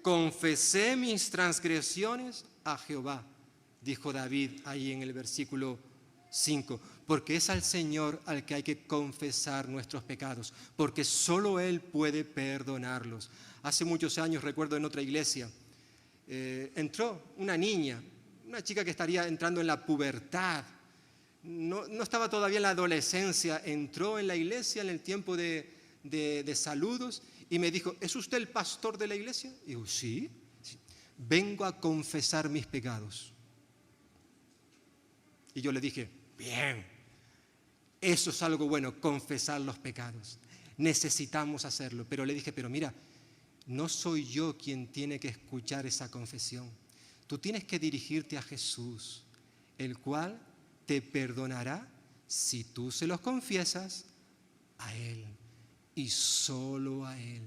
confesé mis transgresiones a Jehová, dijo David ahí en el versículo 5, porque es al Señor al que hay que confesar nuestros pecados, porque solo Él puede perdonarlos. Hace muchos años, recuerdo en otra iglesia, entró una niña, una chica que estaría entrando en la pubertad, no estaba todavía en la adolescencia, entró en la iglesia en el tiempo de saludos y me dijo: ¿es usted el pastor de la iglesia? Y digo: sí, vengo a confesar mis pecados. Y yo le dije: bien, eso es algo bueno, confesar los pecados, necesitamos hacerlo. Pero le dije: pero mira, no soy yo quien tiene que escuchar esa confesión, tú tienes que dirigirte a Jesús, el cual te perdonará si tú se los confiesas a Él y solo a Él.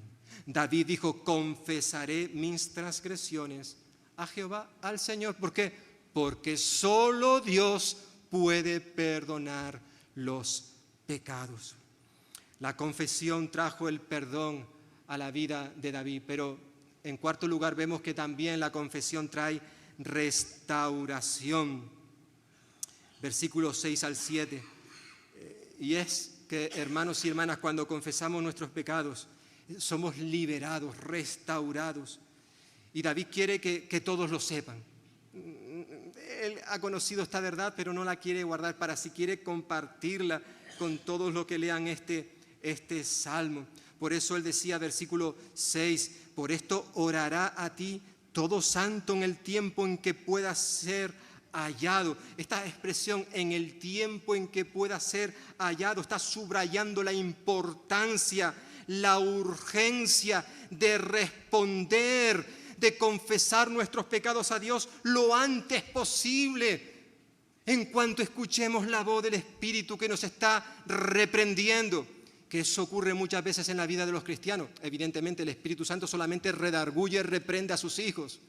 David dijo: confesaré mis transgresiones a Jehová, al Señor. ¿Por qué? Porque solo Dios puede perdonar los pecados. La confesión trajo el perdón a la vida de David, pero en cuarto lugar vemos que también la confesión trae restauración. Versículos 6 al 7. Y es que, hermanos y hermanas, cuando confesamos nuestros pecados, somos liberados, restaurados. Y David quiere que todos lo sepan. Él ha conocido esta verdad, pero no la quiere guardar para sí, quiere compartirla con todos los que lean este salmo. Por eso él decía, versículo 6, por esto orará a ti todo santo en el tiempo en que pueda ser hallado. Esta expresión, en el tiempo en que pueda ser hallado, está subrayando la importancia, la urgencia de responder, de confesar nuestros pecados a Dios lo antes posible, en cuanto escuchemos la voz del Espíritu que nos está reprendiendo. Que eso ocurre muchas veces en la vida de los cristianos. Evidentemente el Espíritu Santo solamente redarguye, reprende a sus hijos.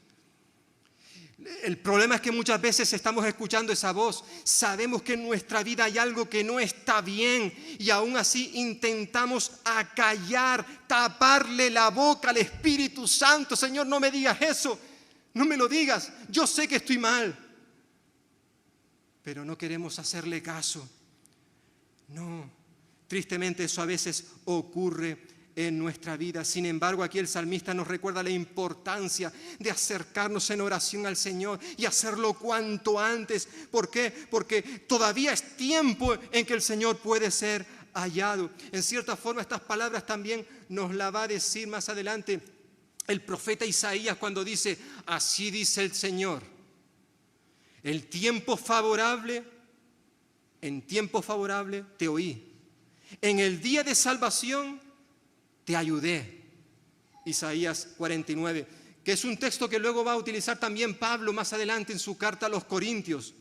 El problema es que muchas veces estamos escuchando esa voz, sabemos que en nuestra vida hay algo que no está bien y aún así intentamos acallar, taparle la boca al Espíritu Santo. Señor, no me digas eso, no me lo digas, yo sé que estoy mal. Pero no queremos hacerle caso. No, tristemente eso a veces ocurre en nuestra vida. Sin embargo, aquí el salmista nos recuerda la importancia de acercarnos en oración al Señor y hacerlo cuanto antes. ¿Por qué? Porque todavía es tiempo en que el Señor puede ser hallado. En cierta forma, estas palabras también nos las va a decir más adelante el profeta Isaías cuando dice: así dice el Señor, en tiempo favorable te oí, en el día de salvación te ayudé. Isaías 49, que es un texto que luego va a utilizar también Pablo más adelante en su carta a los Corintios,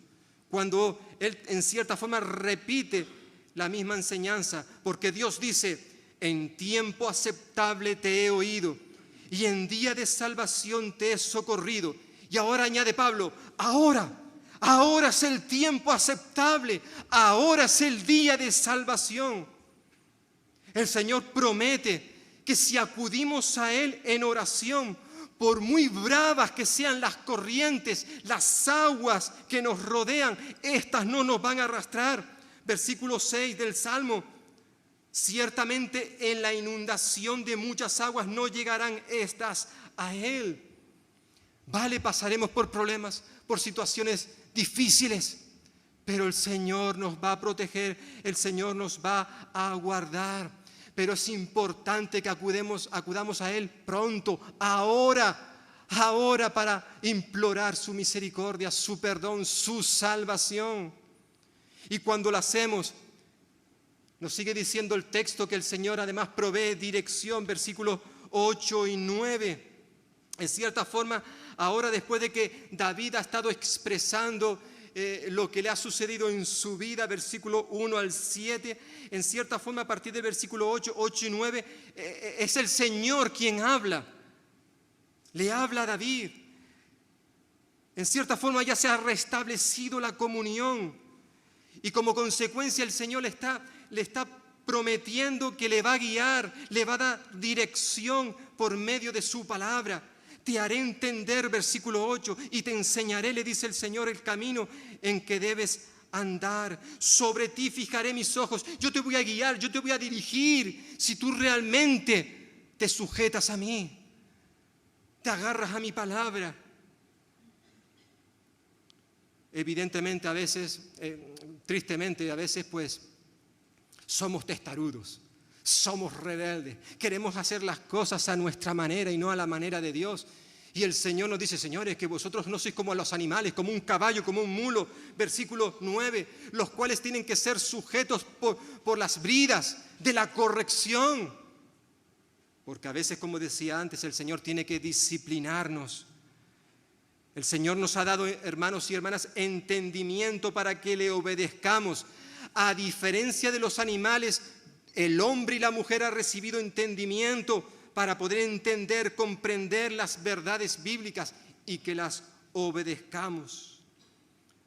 cuando él en cierta forma repite la misma enseñanza, porque Dios dice: en tiempo aceptable te he oído y en día de salvación te he socorrido. Y ahora añade Pablo: ahora es el tiempo aceptable, ahora es el día de salvación. El Señor promete que si acudimos a Él en oración, por muy bravas que sean las corrientes, las aguas que nos rodean, estas no nos van a arrastrar. Versículo 6 del Salmo: ciertamente en la inundación de muchas aguas no llegarán estas a Él. Vale, pasaremos por problemas, por situaciones difíciles, pero el Señor nos va a proteger, el Señor nos va a guardar. Pero es importante que acudamos a Él pronto, ahora, para implorar su misericordia, su perdón, su salvación. Y cuando lo hacemos, nos sigue diciendo el texto que el Señor además provee dirección, versículos 8 y 9. En cierta forma, ahora después de que David ha estado expresando lo que le ha sucedido en su vida, versículo 1 al 7, en cierta forma a partir del versículo 8 y 9, es el Señor quien habla. Le habla a David. En cierta forma ya se ha restablecido la comunión y como consecuencia el Señor le está prometiendo que le va a guiar, le va a dar dirección por medio de su palabra. Te haré entender, versículo 8, y te enseñaré, le dice el Señor, el camino en que debes andar. Sobre ti fijaré mis ojos. Yo te voy a guiar, yo te voy a dirigir. Si tú realmente te sujetas a mí, te agarras a mi palabra. Evidentemente a veces, tristemente a veces pues somos testarudos. Somos rebeldes, queremos hacer las cosas a nuestra manera y no a la manera de Dios. Y el Señor nos dice: señores, que vosotros no sois como los animales, como un caballo, como un mulo, versículo 9, los cuales tienen que ser sujetos por las bridas de la corrección. Porque a veces, como decía antes, el Señor tiene que disciplinarnos. El Señor nos ha dado, hermanos y hermanas, entendimiento para que le obedezcamos. A diferencia de los animales, el hombre y la mujer han recibido entendimiento para poder entender, comprender las verdades bíblicas y que las obedezcamos.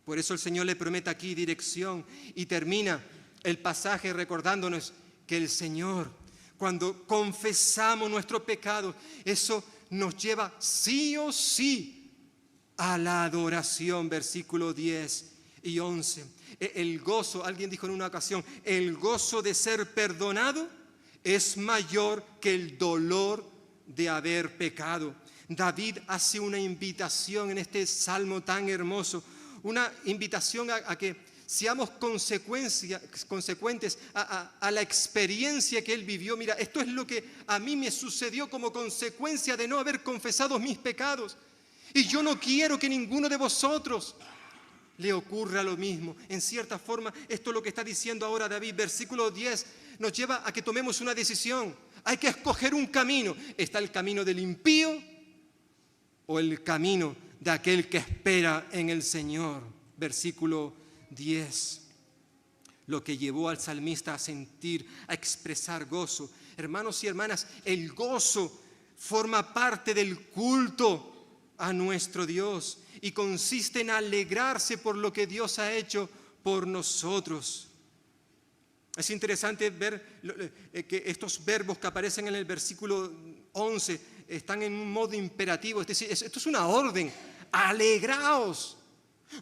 Por eso el Señor le promete aquí dirección y termina el pasaje recordándonos que el Señor, cuando confesamos nuestro pecado, eso nos lleva sí o sí a la adoración, versículos 10 y 11. El gozo, alguien dijo en una ocasión, el gozo de ser perdonado es mayor que el dolor de haber pecado. David hace una invitación en este salmo tan hermoso, una invitación a que seamos consecuentes a la experiencia que él vivió. Mira, esto es lo que a mí me sucedió como consecuencia de no haber confesado mis pecados. Y yo no quiero que ninguno de vosotros le ocurra lo mismo. En cierta forma, esto es lo que está diciendo ahora David. Versículo 10 nos lleva a que tomemos una decisión. Hay que escoger un camino. ¿Está el camino del impío o el camino de aquel que espera en el Señor? Versículo 10. Lo que llevó al salmista a sentir, a expresar gozo. Hermanos y hermanas, el gozo forma parte del culto a nuestro Dios y consiste en alegrarse por lo que Dios ha hecho por nosotros. Es interesante ver que estos verbos que aparecen en el versículo 11 están en un modo imperativo, es decir, esto es una orden: alegraos,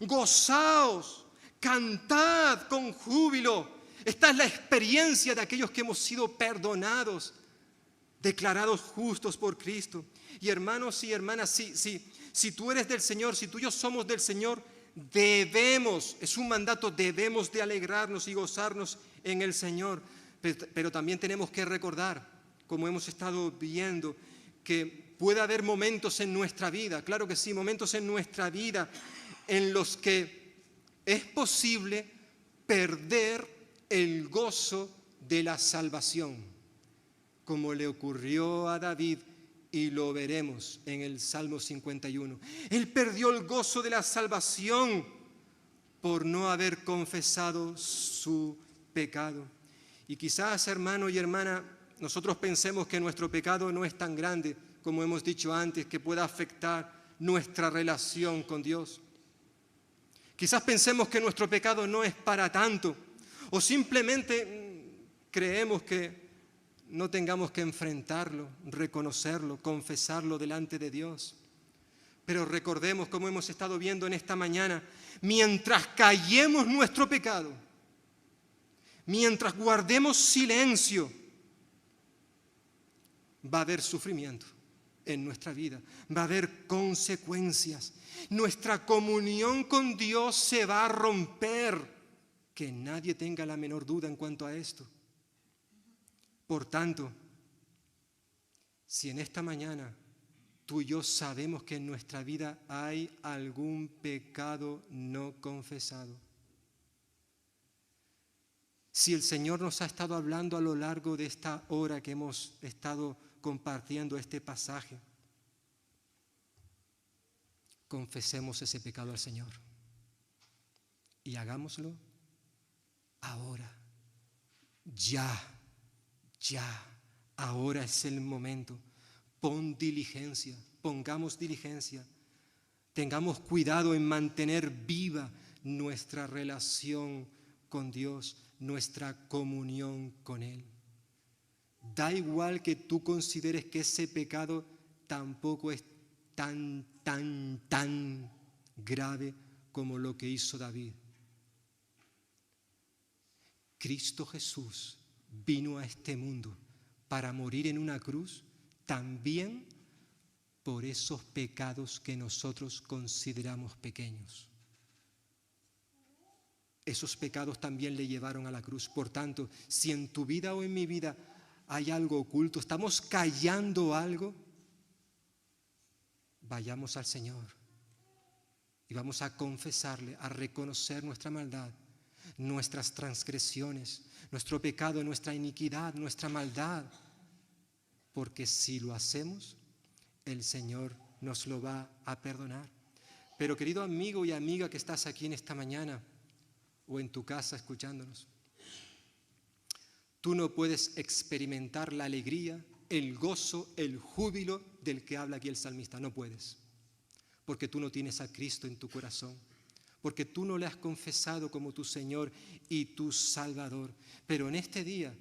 gozaos, cantad con júbilo. Esta es la experiencia de aquellos que hemos sido perdonados. declarados justos por Cristo. Y hermanos y hermanas, si tú eres del Señor, si tú y yo somos del Señor, debemos, es un mandato, debemos de alegrarnos y gozarnos en el Señor. Pero también tenemos que recordar, como hemos estado viendo, que puede haber momentos en nuestra vida, claro que sí, momentos en nuestra vida en los que es posible perder el gozo de la salvación, como le ocurrió a David, y lo veremos en el Salmo 51. Él perdió el gozo de la salvación por no haber confesado su pecado. Y quizás, hermano y hermana, nosotros pensemos que nuestro pecado no es tan grande, como hemos dicho antes, que pueda afectar nuestra relación con Dios. Quizás pensemos que nuestro pecado no es para tanto, o simplemente creemos que no tengamos que enfrentarlo, reconocerlo, confesarlo delante de Dios. Pero recordemos, como hemos estado viendo en esta mañana, mientras callemos nuestro pecado, mientras guardemos silencio, va a haber sufrimiento en nuestra vida, va a haber consecuencias. Nuestra comunión con Dios se va a romper, que nadie tenga la menor duda en cuanto a esto. Por tanto, si en esta mañana tú y yo sabemos que en nuestra vida hay algún pecado no confesado, si el Señor nos ha estado hablando a lo largo de esta hora que hemos estado compartiendo este pasaje, confesemos ese pecado al Señor y hagámoslo ahora, ya, ahora es el momento. Pongamos diligencia, tengamos cuidado en mantener viva nuestra relación con Dios, nuestra comunión con Él. Da igual que tú consideres que ese pecado tampoco es tan grave como lo que hizo David. Cristo Jesús vino a este mundo para morir en una cruz también por esos pecados que nosotros consideramos pequeños. Esos pecados también le llevaron a la cruz. Por tanto, si en tu vida o en mi vida hay algo oculto, estamos callando algo, vayamos al Señor y vamos a confesarle, a reconocer nuestra maldad, nuestras transgresiones, nuestro pecado, nuestra iniquidad, nuestra maldad. Porque si lo hacemos, el Señor nos lo va a perdonar. Pero querido amigo y amiga que estás aquí en esta mañana o en tu casa escuchándonos, tú no puedes experimentar la alegría, el gozo, el júbilo del que habla aquí el salmista. No puedes, porque tú no tienes a Cristo en tu corazón, porque tú no le has confesado como tu Señor y tu Salvador. Pero en este día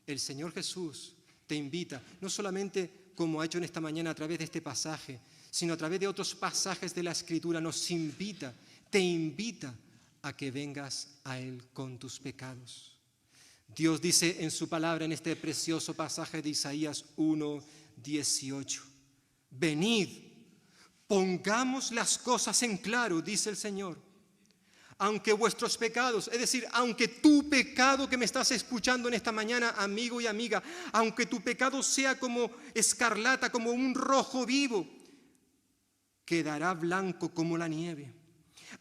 el Señor Jesús te invita, no solamente como ha hecho en esta mañana a través de este pasaje, sino a través de otros pasajes de la Escritura, nos invita, te invita a que vengas a Él con tus pecados. Dios dice en su palabra en este precioso pasaje de Isaías 1:18, venid, pongamos las cosas en claro, dice el Señor. Aunque vuestros pecados, es decir, aunque tu pecado que me estás escuchando en esta mañana, amigo y amiga, aunque tu pecado sea como escarlata, como un rojo vivo, quedará blanco como la nieve.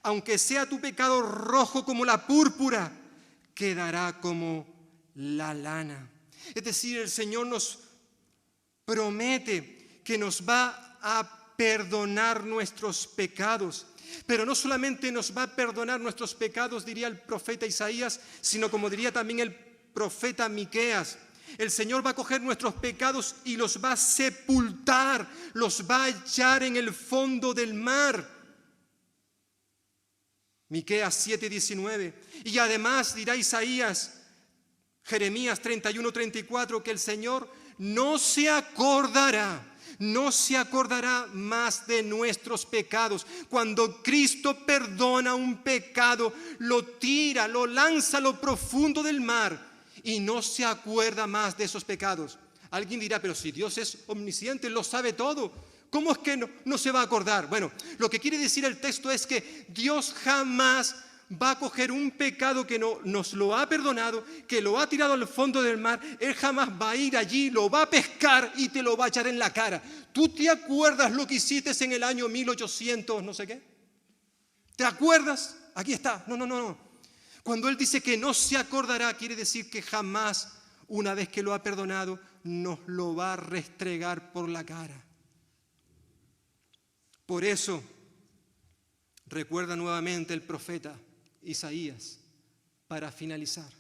Aunque sea tu pecado rojo como la púrpura, quedará como la lana. Es decir, el Señor nos promete que nos va a perdonar nuestros pecados. Pero no solamente nos va a perdonar nuestros pecados, diría el profeta Isaías, sino como diría también el profeta Miqueas, el Señor va a coger nuestros pecados y los va a sepultar, los va a echar en el fondo del mar. Miqueas 7:19. Y además dirá Isaías, Jeremías 31:34, que el Señor no se acordará más de nuestros pecados. Cuando Cristo perdona un pecado, lo tira, lo lanza a lo profundo del mar y no se acuerda más de esos pecados. Alguien dirá, pero si Dios es omnisciente, lo sabe todo, ¿cómo es que no se va a acordar? Bueno, lo que quiere decir el texto es que Dios jamás va a coger un pecado que nos lo ha perdonado, que lo ha tirado al fondo del mar. Él jamás va a ir allí, lo va a pescar y te lo va a echar en la cara. ¿Tú te acuerdas lo que hiciste en el año 1800 no sé qué? ¿Te acuerdas? Aquí está. No. Cuando Él dice que no se acordará, quiere decir que jamás, una vez que lo ha perdonado, nos lo va a restregar por la cara. Por eso, recuerda nuevamente el profeta Isaías, para finalizar: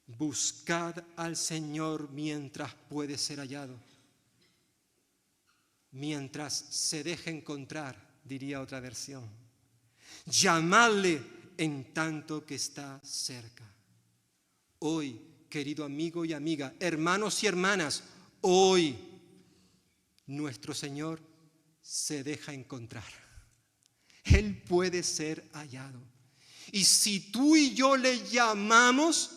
buscad al Señor mientras puede ser hallado, mientras se deje encontrar, diría otra versión. Llamadle en tanto que está cerca. Hoy, querido amigo y amiga, hermanos y hermanas, hoy nuestro Señor se deja encontrar. Él puede ser hallado. Y si tú y yo le llamamos,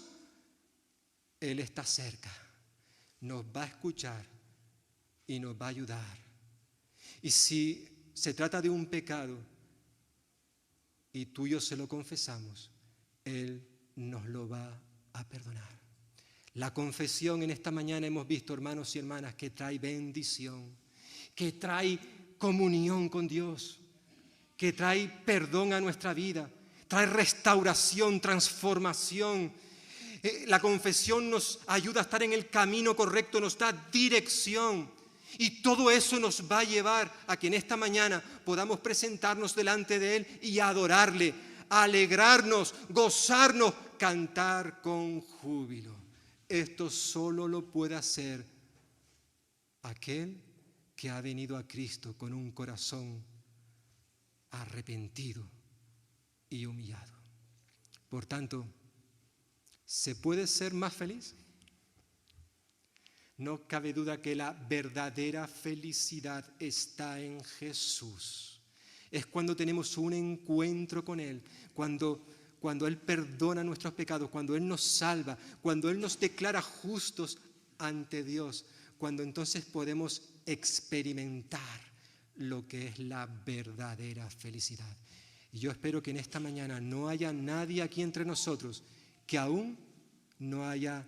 Él está cerca. Nos va a escuchar y nos va a ayudar. Y si se trata de un pecado y tú y yo se lo confesamos, Él nos lo va a perdonar. La confesión en esta mañana hemos visto, hermanos y hermanas, que trae bendición, que trae comunión con Dios, que trae perdón a nuestra vida, trae restauración, transformación. La confesión nos ayuda a estar en el camino correcto, nos da dirección. Y todo eso nos va a llevar a que en esta mañana podamos presentarnos delante de Él y adorarle, alegrarnos, gozarnos, cantar con júbilo. Esto solo lo puede hacer aquel que ha venido a Cristo con un corazón arrepentido y humillado. Por tanto, ¿se puede ser más feliz? No cabe duda que la verdadera felicidad está en Jesús. Es cuando tenemos un encuentro con Él, cuando Él perdona nuestros pecados, cuando Él nos salva, cuando Él nos declara justos ante Dios, cuando entonces podemos experimentar lo que es la verdadera felicidad. Y yo espero que en esta mañana no haya nadie aquí entre nosotros que aún no haya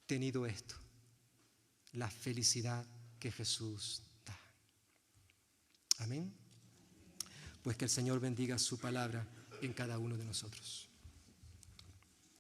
tenido esto, la felicidad que Jesús da. Amén. Pues que el Señor bendiga su palabra en cada uno de nosotros.